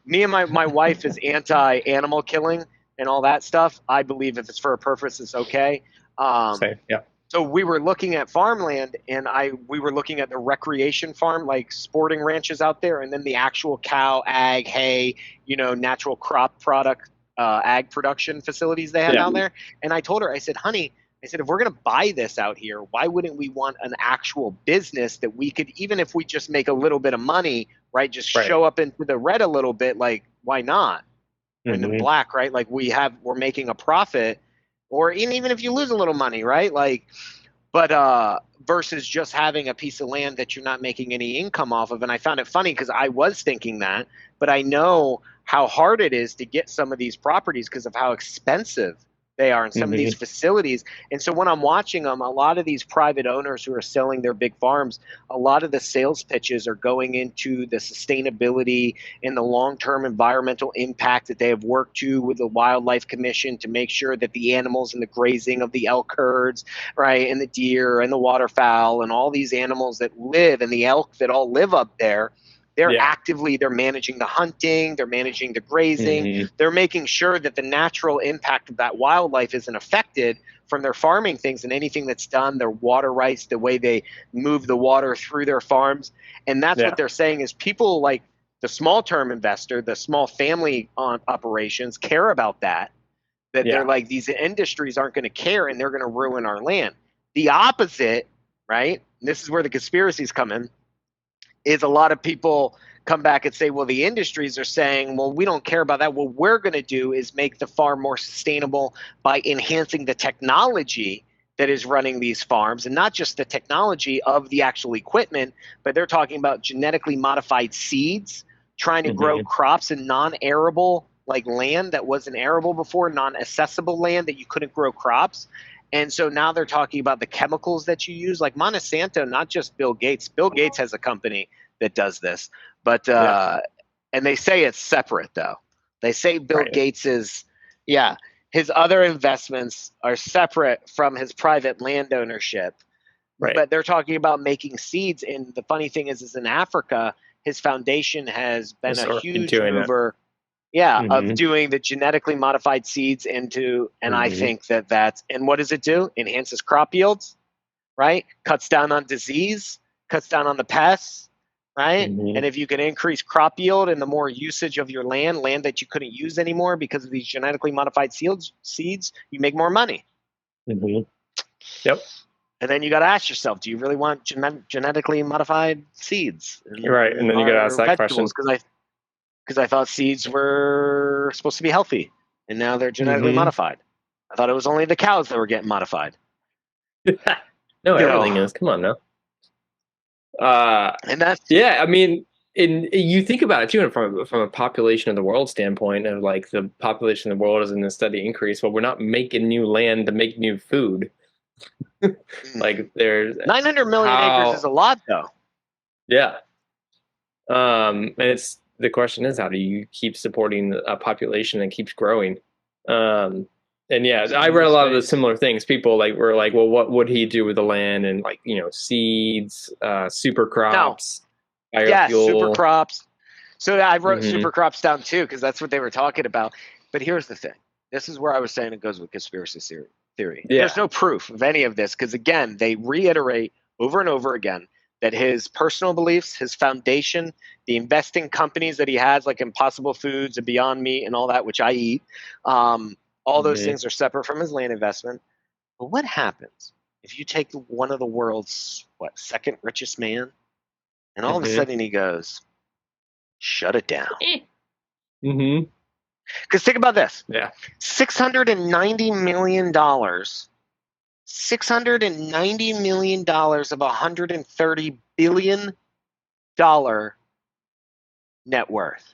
Me and my wife is anti-animal killing and all that stuff. I believe if it's for a purpose, it's okay. So we were looking at farmland, and we were looking at the recreation farm, like sporting ranches out there, and then the actual cow, ag, hay, natural crop product, ag production facilities they have out there. And I told her, I said, honey, if we're going to buy this out here, why wouldn't we want an actual business that we could, even if we just make a little bit of money, right, just show up into the red a little bit, like, why not? In the black, right? Like we're making a profit, or even if you lose a little money, right? Like, but versus just having a piece of land that you're not making any income off of. And I found it funny because I was thinking that, but I know how hard it is to get some of these properties because of how expensive they are in some of these facilities. And so when I'm watching them, a lot of these private owners who are selling their big farms, a lot of the sales pitches are going into the sustainability and the long-term environmental impact that they have worked to with the Wildlife Commission to make sure that the animals and the grazing of the elk herds, right, and the deer and the waterfowl and all these animals that live, and the elk that all live up there, they're managing the hunting, they're managing the grazing, they're making sure that the natural impact of that wildlife isn't affected from their farming things and anything that's done, their water rights, the way they move the water through their farms. And that's what they're saying is people like the small term investor, the small family operations care about that they're like, these industries aren't going to care and they're going to ruin our land. The opposite, right? And this is where the conspiracies come in. Is a lot of people come back and say, well, the industries are saying, well, we don't care about that. What we're going to do is make the farm more sustainable by enhancing the technology that is running these farms, and not just the technology of the actual equipment, but they're talking about genetically modified seeds, trying to grow crops in non-arable, like land that wasn't arable before, non-accessible land that you couldn't grow crops. And so now they're talking about the chemicals that you use, like Monsanto, not just Bill Gates. Bill Gates has a company that does this, but and they say it's separate though. They say Bill Gates is, his other investments are separate from his private land ownership. But they're talking about making seeds. And the funny thing is in Africa, his foundation has been a huge mover. Of doing the genetically modified seeds into, and I think that's, and what does it do? Enhances crop yields, right? Cuts down on disease, cuts down on the pests, right? And if you can increase crop yield and the more usage of your land that you couldn't use anymore because of these genetically modified seeds, you make more money. Yep. And then you got to ask yourself, do you really want genetically modified seeds? And then you got to ask that question. Because I thought seeds were supposed to be healthy, and now they're genetically modified. I thought it was only the cows that were getting modified. No, everything is. Come on now. And that's I mean, you think about it too, from a population of the world standpoint, of like the population of the world is in a steady increase. Well, we're not making new land to make new food. Like there's 900 million acres is a lot, though. Yeah. And it's. The question is, how do you keep supporting a population that keeps growing? And yeah, I read a lot of the similar things. People were like, well, what would he do with the land? And seeds, super crops, biofuel. Yeah, super crops. So I wrote super crops down too, because that's what they were talking about. But here's the thing. This is where I was saying it goes with conspiracy theory. Yeah. There's no proof of any of this, because again, they reiterate over and over again that his personal beliefs, his foundation, the investing companies that he has, like Impossible Foods and Beyond Meat and all that, which I eat, all those things are separate from his land investment. But what happens if you take one of the world's, second richest man, and all of a sudden he goes, shut it down? Because think about this. Yeah. $690 million. $690 million of $130 billion net worth.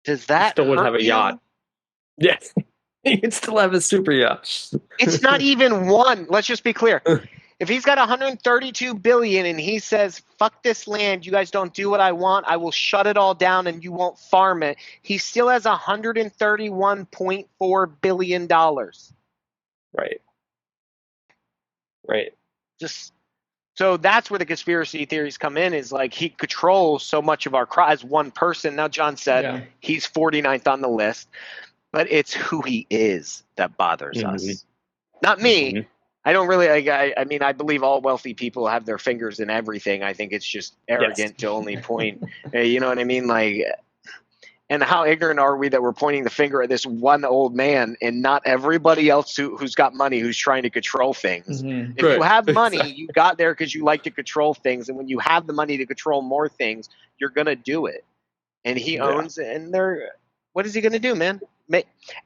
Does that still would hurt have a you? yacht? Yes. You'd still have a super yacht. It's not even one. Let's just be clear. If he's got $132 billion and he says, fuck this land, you guys don't do what I want, I will shut it all down and you won't farm it, he still has $131.4 billion. Right. So that's where the conspiracy theories come in, is like he controls so much of our crop as one person. Now, John said he's 49th on the list, but it's who he is that bothers us. Not me. I don't really, I mean, I believe all wealthy people have their fingers in everything. I think it's just arrogant to only point, you know what I mean? And how ignorant are we that we're pointing the finger at this one old man and not everybody else who's got money, who's trying to control things? If you have money, you got there because you like to control things. And when you have the money to control more things, you're going to do it. And he owns it. And what is he going to do, man?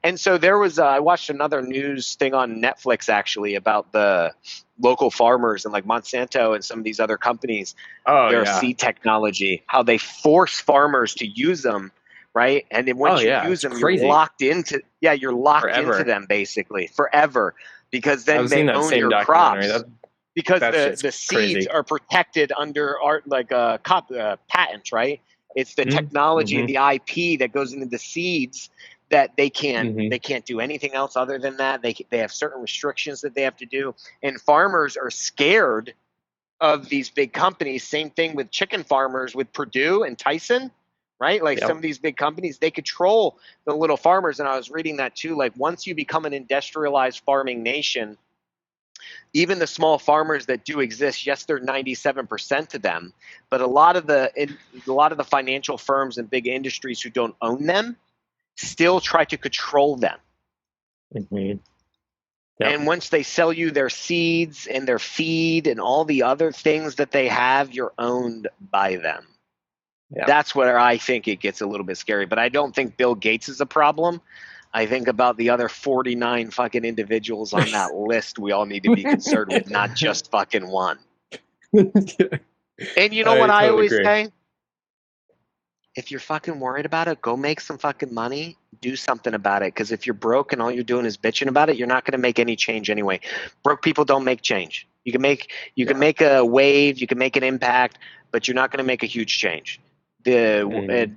And so there was, I watched another news thing on Netflix actually about the local farmers and like Monsanto and some of these other companies, their seed technology, how they force farmers to use them. Right. And then once you use them, you're locked into them basically forever, because then they own your crops. Because the seeds are protected under patents, right? It's the technology and the IP that goes into the seeds that they can't do anything else other than that. They have certain restrictions that they have to do, and farmers are scared of these big companies. Same thing with chicken farmers with Purdue and Tyson, right? Like some of these big companies, they control the little farmers. And I was reading that too. Like once you become an industrialized farming nation, even the small farmers that do exist, yes, they're 97% of them, but a lot of the financial firms and big industries who don't own them still try to control them. And once they sell you their seeds and their feed and all the other things that they have, you're owned by them. That's where I think it gets a little bit scary. But I don't think Bill Gates is a problem. I think about the other 49 fucking individuals on that list we all need to be concerned with, not just fucking one. And you know what I always say? If you're fucking worried about it, go make some fucking money. Do something about it. Because if you're broke and all you're doing is bitching about it, you're not going to make any change anyway. Broke people don't make change. You can make a wave, you can make an impact, but you're not going to make a huge change. The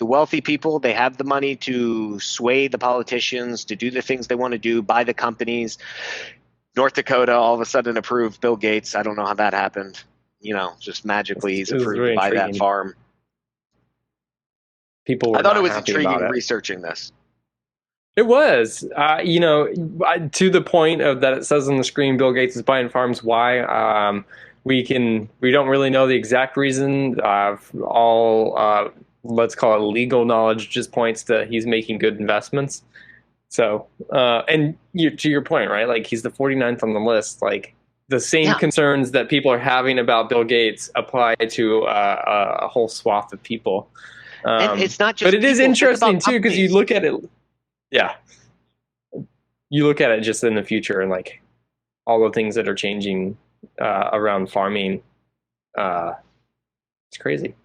wealthy people, they have the money to sway the politicians, to do the things they want to do, buy the companies. North Dakota all of a sudden approved Bill Gates. I don't know how that happened. Just magically he's approved to buy that farm. People I thought it was intriguing researching this. It was, to the point of that it says on the screen, Bill Gates is buying farms. Why? We don't really know the exact reason. Let's call it legal knowledge just points to he's making good investments. So, to your point, right? Like he's the 49th on the list. Like the same concerns that people are having about Bill Gates apply to a whole swath of people. And it's not just but it is interesting too, because you look at it. Yeah. You look at it just in the future and like all the things that are changing around farming. It's crazy.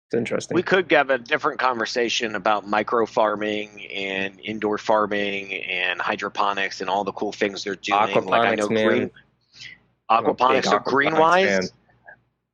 It's interesting. We could have a different conversation about micro farming and indoor farming and hydroponics and all the cool things they're doing. Aquaponics, like I know man. aquaponics or green wise.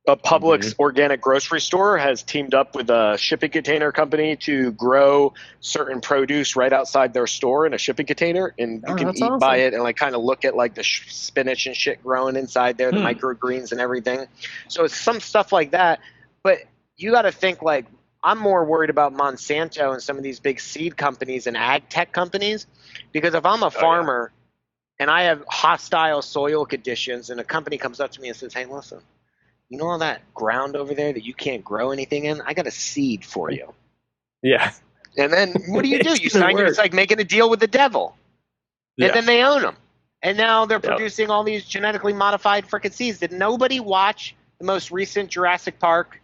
a Publix organic grocery store has teamed up with a shipping container company to grow certain produce right outside their store in a shipping container, and you can eat by it and like kind of look at like the spinach and shit growing inside there, the microgreens and everything. So it's some stuff like that. But you got to think like I'm more worried about Monsanto and some of these big seed companies and ag tech companies, because if I'm a farmer and I have hostile soil conditions and a company comes up to me and says, hey, listen, you know all that ground over there that you can't grow anything in? I got a seed for you. Yeah. And then what do? You sign it. It's like making a deal with the devil. Yeah. And then they own them. And now they're producing all these genetically modified freaking seeds. Did nobody watch the most recent Jurassic Park?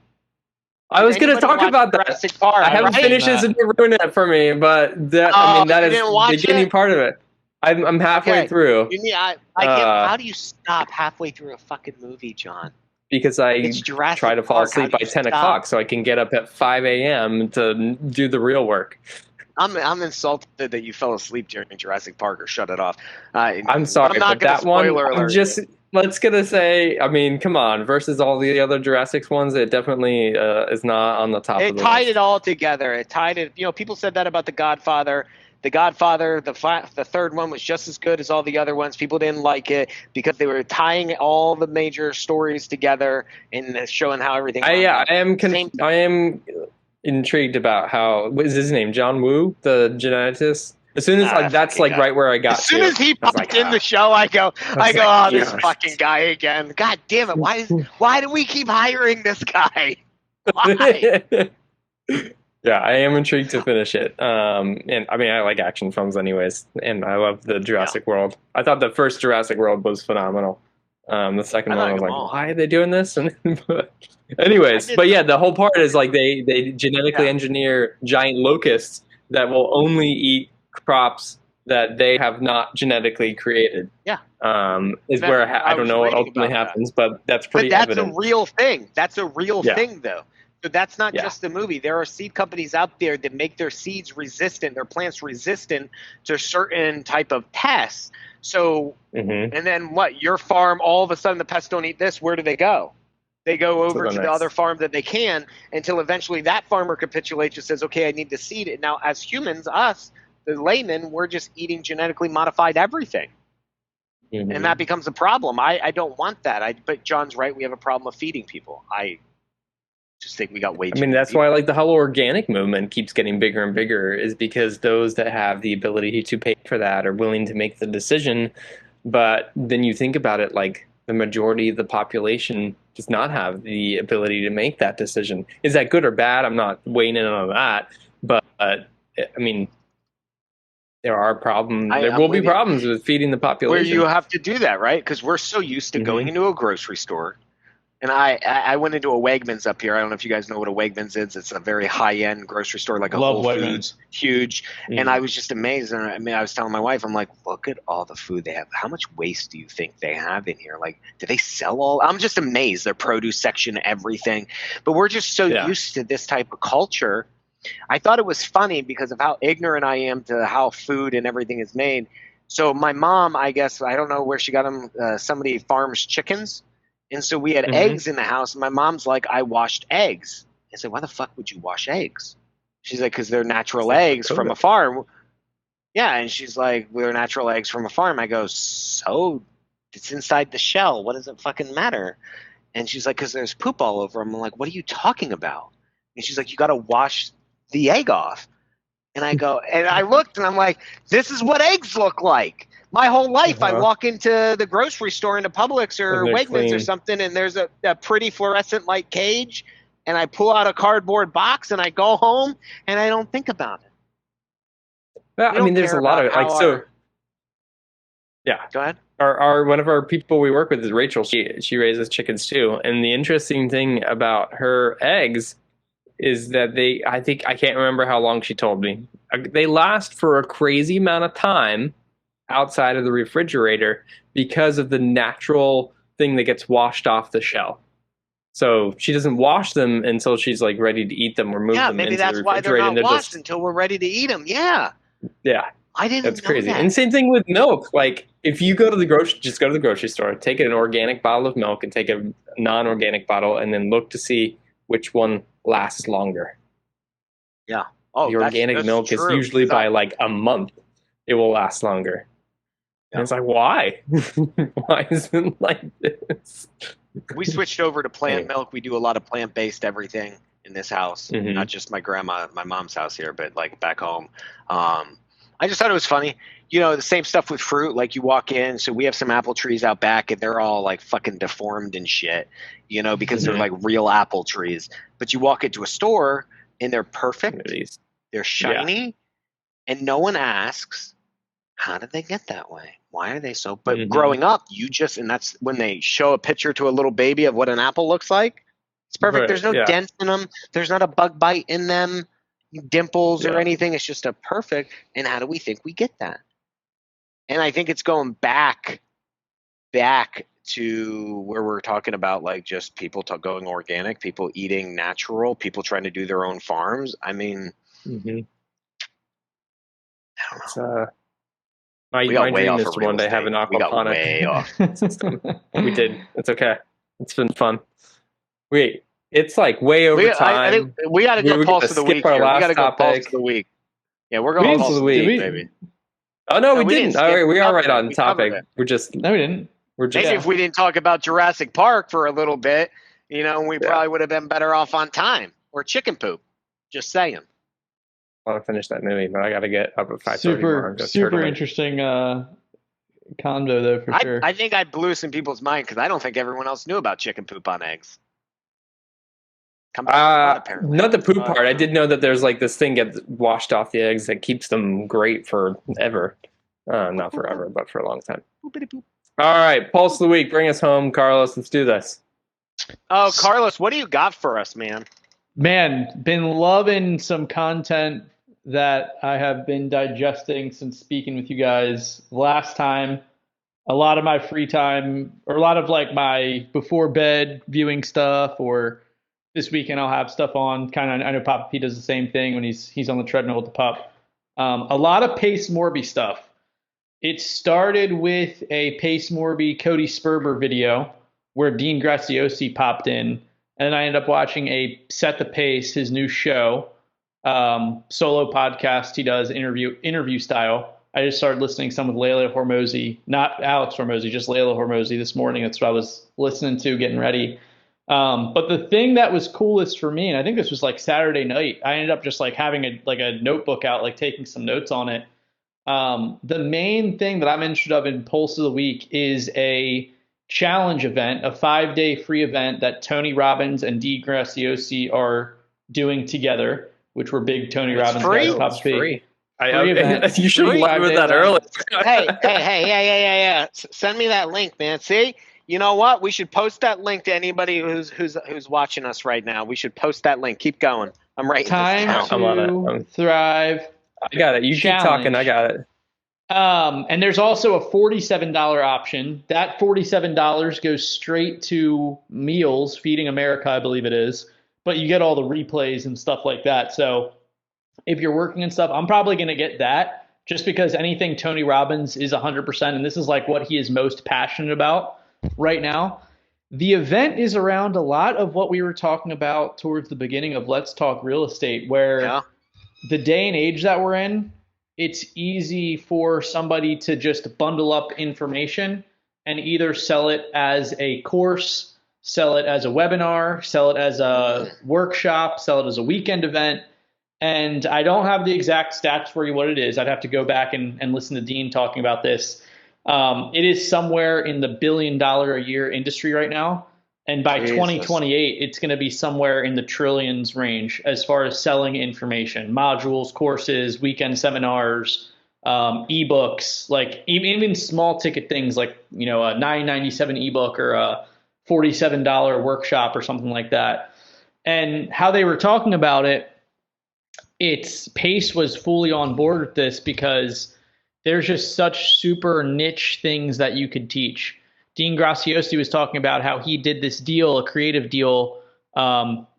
I was going to talk about that. Park, I haven't finished this and you ruined it for me, but that, I mean, that is the beginning part of it. I'm halfway through. You mean, how do you stop halfway through a fucking movie, John? Because I try to fall asleep by 10 o'clock so I can get up at 5 a.m. to do the real work. I'm insulted that you fell asleep during Jurassic Park or shut it off. I'm sorry, but that one, I'm just, let's gonna say, I mean, come on, versus all the other Jurassic ones, it definitely is not on the top of the list. It tied it all together. It tied it, people said that about The Godfather. The Godfather, the third one was just as good as all the other ones. People didn't like it because they were tying all the major stories together and showing how everything. I am intrigued about how, what is his name? John Woo, the geneticist. As soon as that's right where I got. As soon as he popped in the show, I go, oh, this fucking guy again. God damn it! Why do we keep hiring this guy? Why? Yeah, I am intrigued to finish it. And I mean, I like action films anyways, and I love the Jurassic World. I thought the first Jurassic World was phenomenal. The second one, I was like, why are they doing this? And anyways, but yeah, the whole part is like they genetically engineer giant locusts that will only eat crops that they have not genetically created. Yeah. Where I don't know what ultimately happens, but that's pretty evident. That's a real thing. That's a real thing, though. So that's not just a movie. There are seed companies out there that make their seeds resistant, their plants resistant to certain type of pests. So, and then what? Your farm, all of a sudden the pests don't eat this. Where do they go? They go over to the other farm that they can until eventually that farmer capitulates and says, okay, I need to seed it. Now, as humans, us, the laymen, we're just eating genetically modified everything. And that becomes a problem. I don't want that. But John's right. We have a problem of feeding people. I just think we got way too many that's people. why like the whole organic movement keeps getting bigger and bigger, is because those that have the ability to pay for that are willing to make the decision. But then you think about it, like the majority of the population does not have the ability to make that decision. Is that good or bad? I'm not weighing in on that. But I mean, there are problems. There will be problems with feeding the population. Where you have to do that, right? Because we're so used to going into a grocery store. And I went into a Wegmans up here. I don't know if you guys know what a Wegmans is. It's a very high-end grocery store, like a Whole Foods, huge. And I was just amazed. And I mean, I was telling my wife, I'm like, look at all the food they have. How much waste do you think they have in here? Like, do they sell all? I'm just amazed. Their produce section, everything. But we're just so used to this type of culture. I thought it was funny because of how ignorant I am to how food and everything is made. So my mom, I guess, I don't know where she got them. Somebody farms chickens. And so we had eggs in the house. And my mom's like, I washed eggs. I said, why the fuck would you wash eggs? She's like, because they're natural eggs from a farm. Yeah. And she's like, they're natural eggs from a farm. I go, so it's inside the shell. What does it fucking matter? And she's like, because there's poop all over them. I'm like, what are you talking about? And she's like, you got to wash the egg off. And I go, and I looked and I'm like, this is what eggs look like. My whole life, I walk into the grocery store, into Publix or Wegmans or something, and there's a pretty fluorescent light cage, and I pull out a cardboard box and I go home and I don't think about it. Well, I mean, there's a lot of like yeah. Go ahead. Our one of our people we work with is Rachel. She raises chickens too, and the interesting thing about her eggs is that I can't remember how long she told me. They last for a crazy amount of time outside of the refrigerator because of the natural thing that gets washed off the shell. So she doesn't wash them until she's like ready to eat them or move them into the refrigerator. Yeah, maybe that's why they're not washed until we're ready to eat them. Yeah. Yeah. I didn't That's know crazy. that. And same thing with milk. Like if you go to the grocery store, take an organic bottle of milk and take a non-organic bottle, and then look to see which one lasts longer. Yeah. Oh, the organic that's milk is true, usually 'cause by like a month. It will last longer. And it's like, why? Why is it like this? we switched over to plant Anyway. milk. We do a lot of plant-based everything in this house, Mhm. not just my mom's house here, but like back home. I just thought it was funny. The same stuff with fruit. Like you walk in, so we have some apple trees out back, and they're all like fucking deformed and shit, because they're Mhm. like real apple trees. But you walk into a store, and they're perfect. These- They're shiny, and no one asks, how did they get that way? Why are they so? But Mhm. growing up, and that's when they show a picture to a little baby of what an apple looks like. It's perfect. Right, There's no yeah. dents in them. There's not a bug bite in them, dimples or Yeah. anything. It's just a perfect. And how do we think we get that? And I think it's going back to where we're talking about like just people going organic, people eating natural, people trying to do their own farms. I mean, Mhm. I don't know. It's, We got my way dream off is of to real one day have estate. an We got way off. aquaponic system. We did. It's okay. It's been fun. Wait, it's like way over time. I think we got to go We're pulse gonna of the skip week our here. We last got to go pulse topic. of the week. Yeah, we're We going didn't- pulse of the did week, we- baby. Oh no, No, we we didn't. didn't All skip. right, we are right Covered it. on We covered topic. it. We're just No, we didn't. we're just Maybe if we didn't talk about Jurassic Park for a little bit, we probably would have been better off on time. Or chicken poop. Just saying. I want to finish that movie, but I got to get up at 5:30 tomorrow. and go Super turtle it. interesting condo though for sure. I think I blew some people's mind because I don't think everyone else knew about chicken poop on eggs. Come back to that, apparently. Not the poop part. I did know that there's like this thing gets washed off the eggs that keeps them great forever. Not forever, but for a long time. Boopity-boop. All right, Pulse of the Week. Bring us home, Carlos. Let's do this. Oh, Carlos, what do you got for us, man? Man, been loving some content that I have been digesting since speaking with you guys last time. A lot of my free time, or a lot of like my before bed viewing stuff, or this weekend I'll have stuff on. Kind of, I know Papa P does the same thing when he's on the treadmill with the pup. A lot of Pace Morby stuff. It started with a Pace Morby Cody Sperber video where Dean Graziosi popped in, and then I ended up watching a Set the Pace, his new show, solo podcast he does, interview style. I just started listening some with Layla Hormozy, not Alex Hormozy, just Layla Hormozy this morning. That's what I was listening to, getting ready. But the thing that was coolest for me, and I think this was like Saturday night, I ended up just like having a notebook out, like taking some notes on it. The main thing that I'm interested in Pulse of the Week is a challenge event, a 5-day free event that Tony Robbins and Dee Graziosi are doing together, which we're big Tony Robbins free? guys. Pop It's P. free. Free event. You should have Free led with 5-day that event. earlier. hey, yeah. Send me that link, man. See, you know what? We should post that link to anybody who's watching us right now. We should post that link. Keep going. I'm writing Time this down. I'm on it. to Thrive. I got it. You keep talking. I got it. And there's also a $47 option. That $47 goes straight to Meals, Feeding America, I believe it is. But you get all the replays and stuff like that. So if you're working and stuff, I'm probably going to get that just because anything Tony Robbins is 100%. And this is like what he is most passionate about right now. The event is around a lot of what we were talking about towards the beginning of Let's Talk Real Estate, where the day and age that we're in, it's easy for somebody to just bundle up information and either sell it as a course, sell it as a webinar, sell it as a workshop, sell it as a weekend event. And I don't have the exact stats for you what it is. I'd have to go back and listen to Dean talking about this. It is somewhere in the $1 billion a year industry right now. And by 2028, it's going to be somewhere in the trillions range as far as selling information, modules, courses, weekend seminars, ebooks, like even small ticket things like, a $9.97 ebook or a $47 workshop or something like that. And how they were talking about it, Pace was fully on board with this because there's just such super niche things that you could teach. Dean Graziosi was talking about how he did this deal, a creative deal.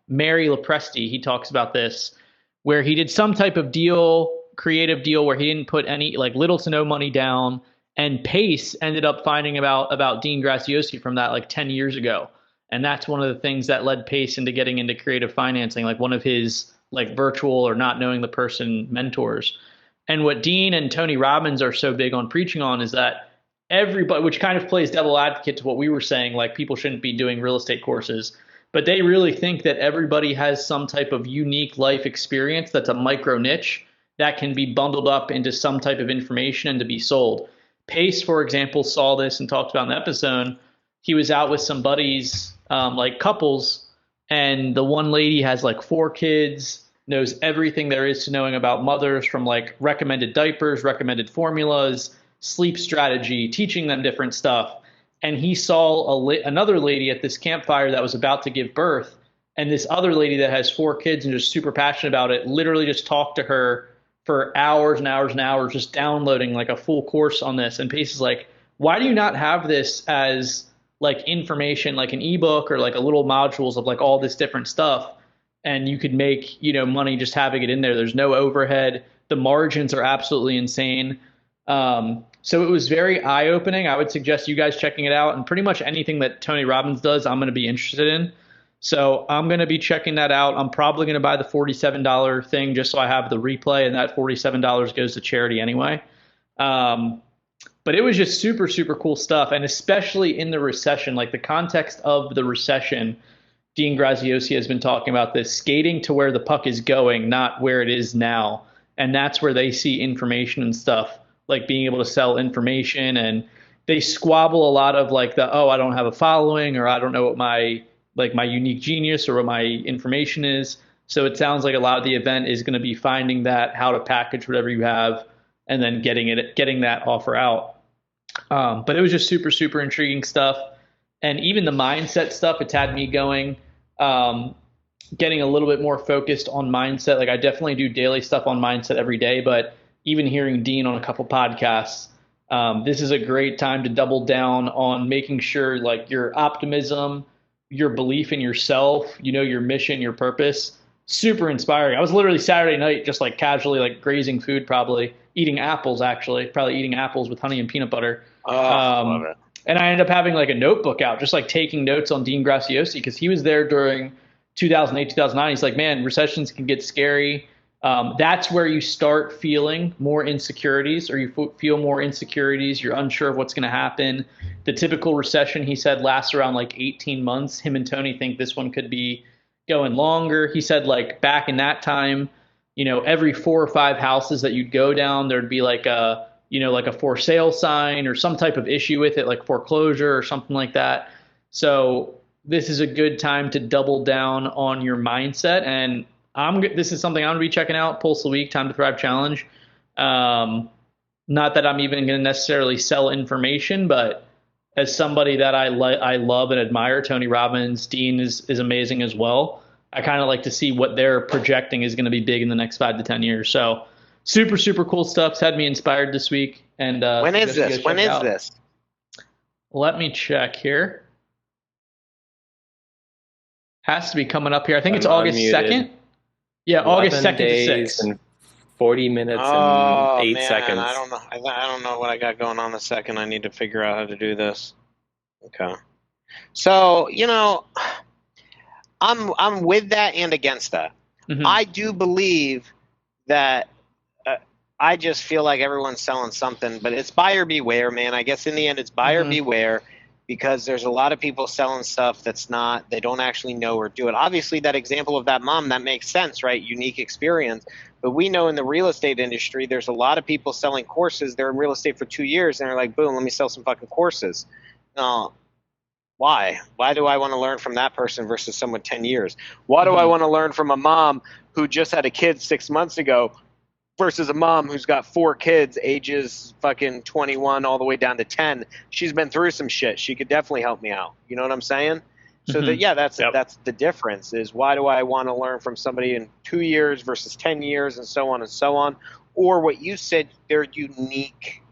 Mary Lepresti, he talks about this, where he did some type of deal creative deal where he didn't put any, like, little to no money down. And Pace ended up finding about Dean Graziosi from that like 10 years ago. And that's one of the things that led Pace into getting into creative financing, like one of his like virtual or not knowing the person mentors. And what Dean and Tony Robbins are so big on preaching on is that everybody, which kind of plays devil advocate to what we were saying, like people shouldn't be doing real estate courses, but they really think that everybody has some type of unique life experience that's a micro niche that can be bundled up into some type of information and to be sold. Pace, for example, saw this and talked about in the episode. He was out with some buddies, like couples, and the one lady has like 4 kids, knows everything there is to knowing about mothers, from like recommended diapers, recommended formulas, sleep strategy, teaching them different stuff. And he saw another lady at this campfire that was about to give birth, and this other lady that has 4 kids and just super passionate about it literally just talked to her for hours and hours and hours, just downloading like a full course on this. And Pace is like, why do you not have this as like information, like an ebook or like a little modules of like all this different stuff? And you could make, money just having it in there. There's no overhead. The margins are absolutely insane. So it was very eye-opening. I would suggest you guys checking it out. And pretty much anything that Tony Robbins does, I'm going to be interested in. So I'm going to be checking that out. I'm probably going to buy the $47 thing just so I have the replay, and that $47 goes to charity anyway. But it was just super, super cool stuff. And especially in the recession, like the context of the recession, Dean Graziosi has been talking about this, skating to where the puck is going, not where it is now. And that's where they see information and stuff, like being able to sell information. And they squabble a lot of like I don't have a following, or I don't know what my unique genius or what my information is. So it sounds like a lot of the event is going to be finding that, how to package whatever you have, and then getting that offer out. But it was just super, super intriguing stuff. And even the mindset stuff, it's had me going, getting a little bit more focused on mindset. Like I definitely do daily stuff on mindset every day, but even hearing Dean on a couple podcasts, this is a great time to double down on making sure like your optimism, your belief in yourself, your mission, your purpose. Super inspiring. I was literally Saturday night just like casually like grazing food, probably eating apples with honey and peanut butter. Love it. And I ended up having like a notebook out, just like taking notes on Dean Graziosi, because he was there during 2008, 2009. He's like, man, recessions can get scary. That's where you start feeling more insecurities, or you feel more insecurities. You're unsure of what's going to happen. The typical recession, he said, lasts around like 18 months. Him and Tony think this one could be going longer. He said like back in that time, every 4 or 5 houses that you'd go down, there'd be like a for sale sign or some type of issue with it, like foreclosure or something like that. So this is a good time to double down on your mindset. And this is something I'm going to be checking out, Pulse of the Week, Time to Thrive Challenge. Not that I'm even going to necessarily sell information, but as somebody that I love and admire, Tony Robbins, Dean is amazing as well. I kind of like to see what they're projecting is going to be big in the next 5 to 10 years. So super, super cool stuff. It's had me inspired this week. And when is this? When is this? Let me check here. Has to be coming up here. I think it's August 2nd. Yeah, August 2nd to 6th. And 40 minutes and 8 seconds. I don't know. I don't know what I got going on the second. I need to figure out how to do this. Okay. So, I'm with that and against that. Mm-hmm. I do believe that I just feel like everyone's selling something, but it's buyer beware, man. I guess in the end it's buyer beware, because there's a lot of people selling stuff they don't actually know or do it. Obviously, that example of that mom, that makes sense, right? Unique experience. But we know in the real estate industry, there's a lot of people selling courses. They're in real estate for 2 years, and they're like, boom, let me sell some fucking courses. Why? Why do I want to learn from that person versus someone 10 years? Why do I want to learn from a mom who just had a kid 6 months ago versus a mom who's got 4 kids, ages fucking 21 all the way down to 10? She's been through some shit. She could definitely help me out. You know what I'm saying? So that's the difference, is why do I want to learn from somebody in 2 years versus 10 years and so on and so on? Or what you said, their unique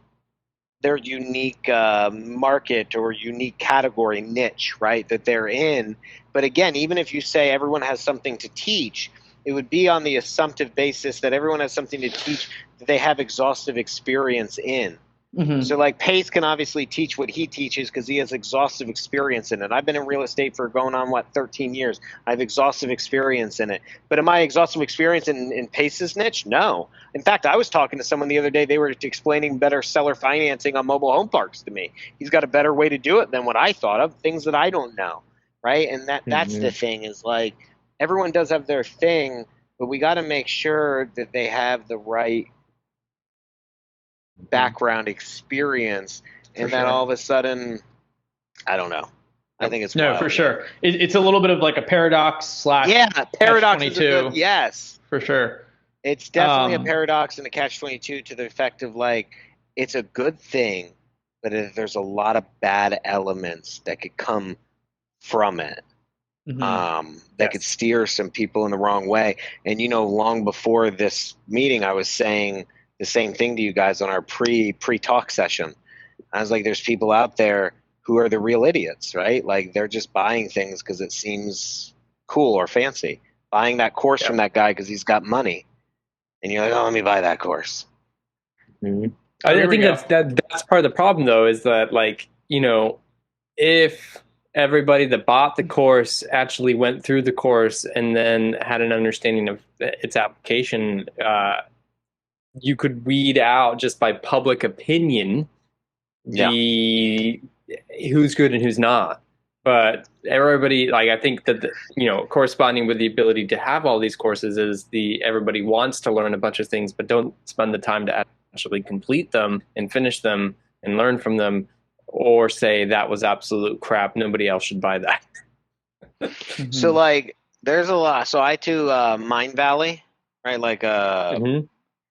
market or unique category niche, right, that they're in. But again, even if you say everyone has something to teach, it would be on the assumptive basis that everyone has something to teach that they have exhaustive experience in. Mm-hmm. So like Pace can obviously teach what he teaches because he has exhaustive experience in it. I've been in real estate for going on 13 years. I have exhaustive experience in it. But am I exhaustive experience in Pace's niche? No. In fact, I was talking to someone the other day. They were explaining better seller financing on mobile home parks to me. He's got a better way to do it than what I thought of, things that I don't know, right? And that's the thing is like everyone does have their thing, but we got to make sure that they have the right background experience, and then all of a sudden, I don't know. I think it's no, wild, for sure. It's a little bit of like a paradox / paradox is a catch-22. good, yes, for sure. It's definitely a paradox and a catch-22 to the effect of like it's a good thing, but there's a lot of bad elements that could come from it. That could steer some people in the wrong way. And long before this meeting, I was saying the same thing to you guys on our pre-talk session. I was like, there's people out there who are the real idiots, right? Like they're just buying things because it seems cool or fancy. Buying that course from that guy because he's got money. And you're like, oh, let me buy that course. Mm-hmm. I think that's part of the problem, though, is that like, if everybody that bought the course actually went through the course and then had an understanding of its application, you could weed out just by public opinion who's good and who's not. But everybody, like, I think that corresponding with the ability to have all these courses is everybody wants to learn a bunch of things, but don't spend the time to actually complete them and finish them and learn from them, or say that was absolute crap, nobody else should buy that. So like, there's a lot. So I too, Mind Valley, right? Like,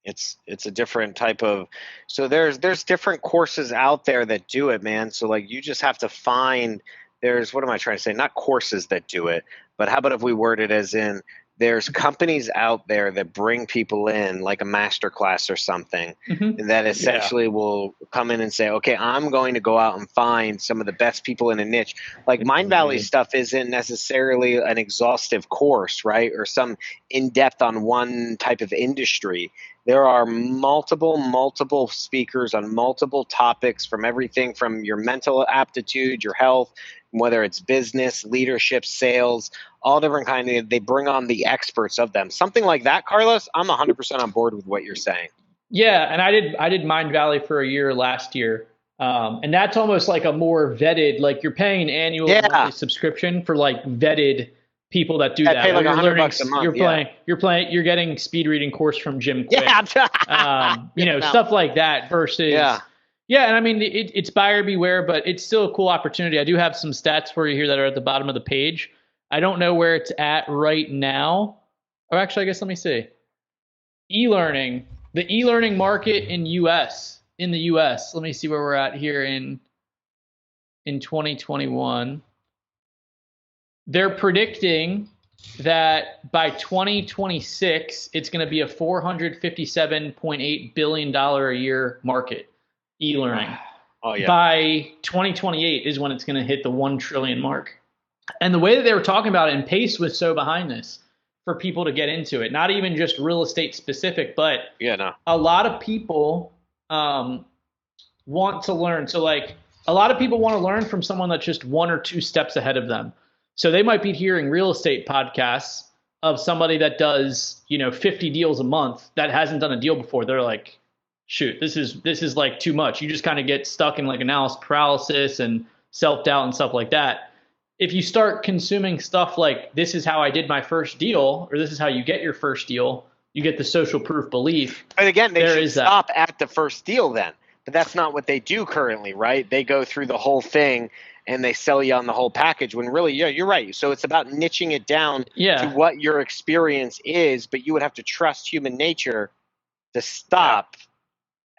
it's a different type of. So there's different courses out there that do it, man. So like, you just have to find. What am I trying to say? Not courses that do it, but how about if we word it as in there's companies out there that bring people in like a master class or something and that essentially will come in and say, okay, I'm going to go out and find some of the best people in a niche. Like Mind Valley stuff isn't necessarily an exhaustive course, right? Or some in-depth on one type of industry. There are multiple speakers on multiple topics, from everything from your mental aptitude, your health, whether it's business, leadership, sales, all different kind of. They bring on the experts of them. Something like that, Carlos. I'm 100% on board with what you're saying. Yeah, and I did Mind Valley for a year last year, and that's almost like a more vetted. Like you're paying an annual monthly subscription for like vetted people that do that. Pay like $100 a month. You're getting speed reading course from Jim Quick. Stuff like that versus. Yeah, and I mean, it's buyer beware, but it's still a cool opportunity. I do have some stats for you here that are at the bottom of the page. I don't know where it's at right now. Or actually, I guess let me see. E-learning. The e-learning market in the U.S. Let me see where we're at here in 2021. They're predicting that by 2026, it's going to be a $457.8 billion a year market. E-learning. By 2028 is when it's going to hit the 1 trillion mark. And the way that they were talking about it, and Pace was so behind this for people to get into it, not even just real estate specific, but a lot of people want to learn. So like a lot of people want to learn from someone that's just 1 or 2 steps ahead of them. So they might be hearing real estate podcasts of somebody that does, 50 deals a month that hasn't done a deal before. They're like, shoot, this is like too much. You just kind of get stuck in like analysis paralysis and self-doubt and stuff like that. If you start consuming stuff like this is how I did my first deal, or this is how you get your first deal, you get the social proof belief. But again, they should stop at the first deal then. But that's not what they do currently, right? They go through the whole thing and they sell you on the whole package when really, you're right. So it's about niching it down to what your experience is, but you would have to trust human nature to stop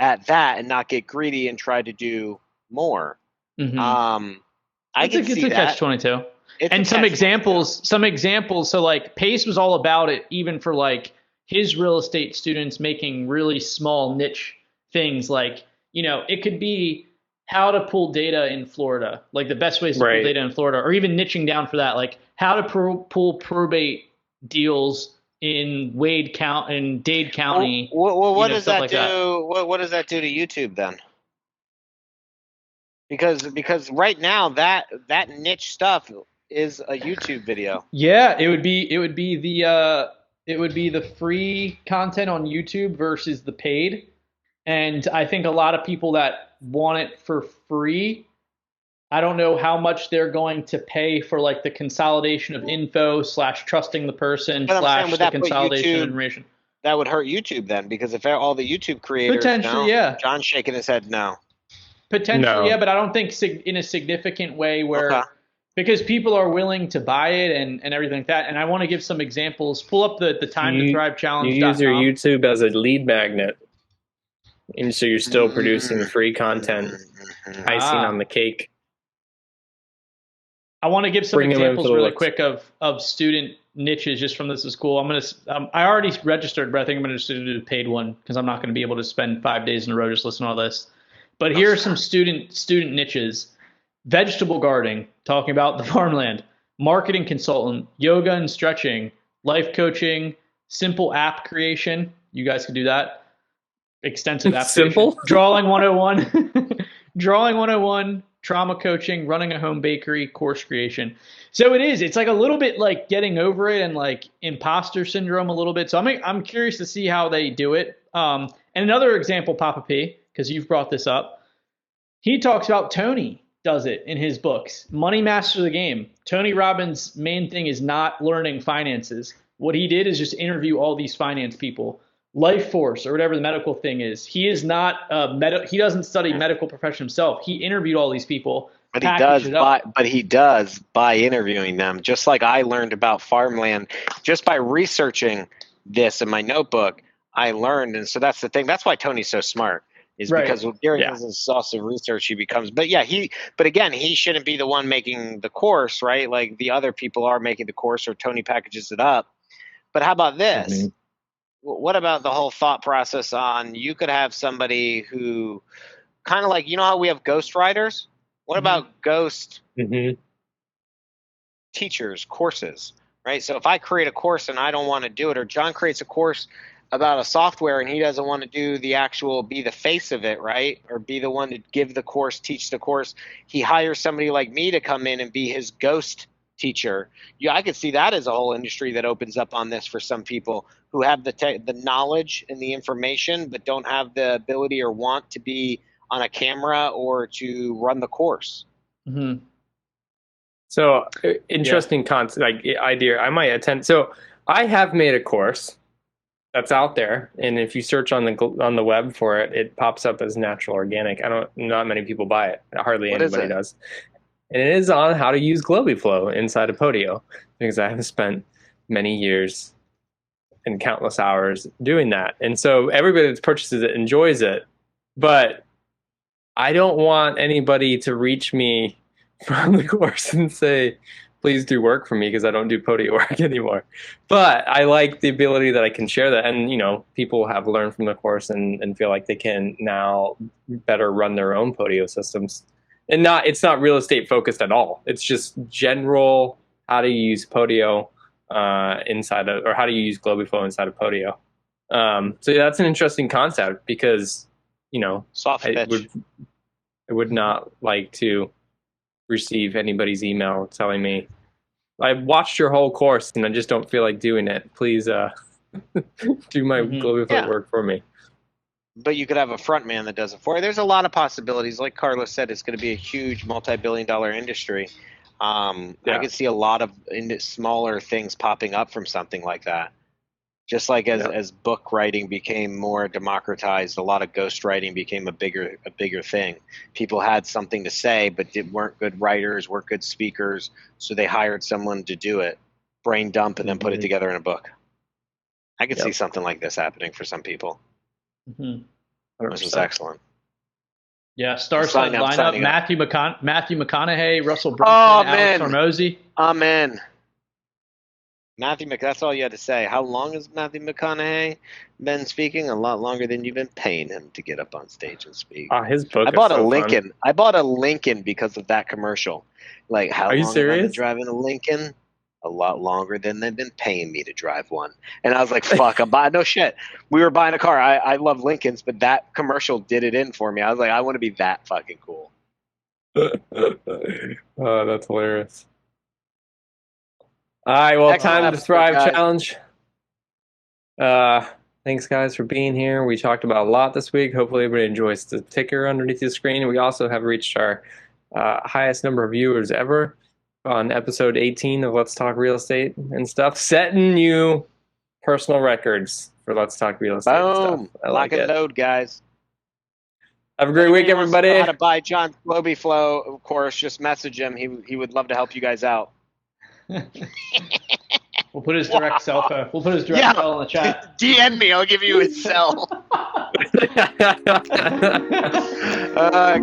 at that and not get greedy and try to do more. It's a catch-22. And some examples. So like Pace was all about it, even for like his real estate students making really small niche things. Like, it could be how to pull data in Florida, like the best ways to pull data in Florida, or even niching down for that, like how to pull probate deals in Dade County. Well, what does stuff that like do? that. What does that do to YouTube then? Because right now that niche stuff is a YouTube video. Yeah, it would be the free content on YouTube versus the paid. And I think a lot of people that want it for free, I don't know how much they're going to pay for like the consolidation of info / trusting the person / the consolidation of information. That would hurt YouTube then, because if all the YouTube creators potentially, yeah. John's shaking his head no. Potentially, yeah, but I don't think in a significant way where because people are willing to buy it and everything like that. And I want to give some examples. Pull up the Time to Thrive Challenge. You use your YouTube as a lead magnet. And so you're still producing free content, icing on the cake. I want to give some examples really quick of student niches just from this is cool. I already registered, but I think I'm going to just do a paid one because I'm not going to be able to spend 5 days in a row just listening to all this. But here are some student niches: vegetable gardening, talking about the farmland; marketing consultant; yoga and stretching; life coaching; simple app creation. You guys could do that. Extensive app simple creation. Drawing 101. Drawing 101. Trauma coaching, running a home bakery, course creation. So it's like a little bit like getting over it and like imposter syndrome a little bit. So I'm curious to see how they do it. And another example, Papa P, because you've brought this up. He talks about Tony does it in his books. Money Master the Game. Tony Robbins' main thing is not learning finances. What he did is just interview all these finance people. Life Force or whatever the medical thing is. He is not he doesn't study medical profession himself. He interviewed all these people. But he does by interviewing them. Just like I learned about farmland just by researching this in my notebook. I learned, and so that's the thing. That's why Tony's so smart. Is right. Because during his exhaustive research, he becomes. But again, he shouldn't be the one making the course, right? Like the other people are making the course, or Tony packages it up. But how about this? Mm-hmm. What about the whole thought process on you could have somebody who kind of like, how we have ghost writers? What about ghost teachers, courses, right? So if I create a course and I don't want to do it, or John creates a course about a software and he doesn't want to do the actual, be the face of it, right? Or be the one to give the course, teach the course. He hires somebody like me to come in and be his ghost teacher. Yeah, I could see that as a whole industry that opens up on this for some people who have the knowledge and the information, but don't have the ability or want to be on a camera or to run the course. Mm-hmm. So interesting concept, like idea. I might attend. So I have made a course that's out there, and if you search on the web for it, it pops up as natural organic. Not many people buy it. Hardly anybody does. And it is on how to use GlobyFlow inside of Podio, because I have spent many years and countless hours doing that. And so everybody that purchases it enjoys it, but I don't want anybody to reach me from the course and say, please do work for me, because I don't do Podio work anymore. But I like the ability that I can share that. And, people have learned from the course and feel like they can now better run their own Podio systems. And it's not real estate focused at all. It's just general how to use Podio inside of, or how to use GlobyFlow inside of Podio. So that's an interesting concept because, I would not like to receive anybody's email telling me, I watched your whole course and I just don't feel like doing it. Please do my GlobyFlow work for me. But you could have a front man that does it for you. There's a lot of possibilities. Like Carlos said, it's going to be a huge multi-billion-dollar industry. I could see a lot of smaller things popping up from something like that. Just like as book writing became more democratized, a lot of ghost writing became a bigger thing. People had something to say, but weren't good writers, weren't good speakers, so they hired someone to do it, brain dump, and then put it together in a book. I could see something like this happening for some people. This was excellent. Yeah, star-studded lineup: Matthew McConaughey, Russell Brunson, Alex Hormozy. Amen. That's all you had to say. How long has Matthew McConaughey been speaking? A lot longer than you've been paying him to get up on stage and speak. His book. I bought a Lincoln. I bought a Lincoln because of that commercial. Like, how long have I been driving a Lincoln? a lot longer than they've been paying me to drive one. And I was like, fuck, I'm buying, no shit. We were buying a car. I love Lincolns, but that commercial did it in for me. I was like, I want to be that fucking cool. Oh, that's hilarious. All right, well, Excellent time to episode, thrive guys. challenge. Thanks, guys, for being here. We talked about a lot this week. Hopefully, everybody enjoys the ticker underneath the screen. We also have reached our highest number of viewers ever on episode 18 of Let's Talk Real Estate and stuff, setting new personal records for Let's Talk Real Estate and Boom. stuff. I like Lock and it. load, guys. Have a great week, Anyone wants to know everybody. how to buy John's Globy Flow, of course, just message him. He would love to help you guys out. We'll put his direct cell phone. We'll put his direct cell in the chat. DM me. I'll give you his cell.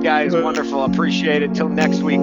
Guys, wonderful. Appreciate it. Till next week.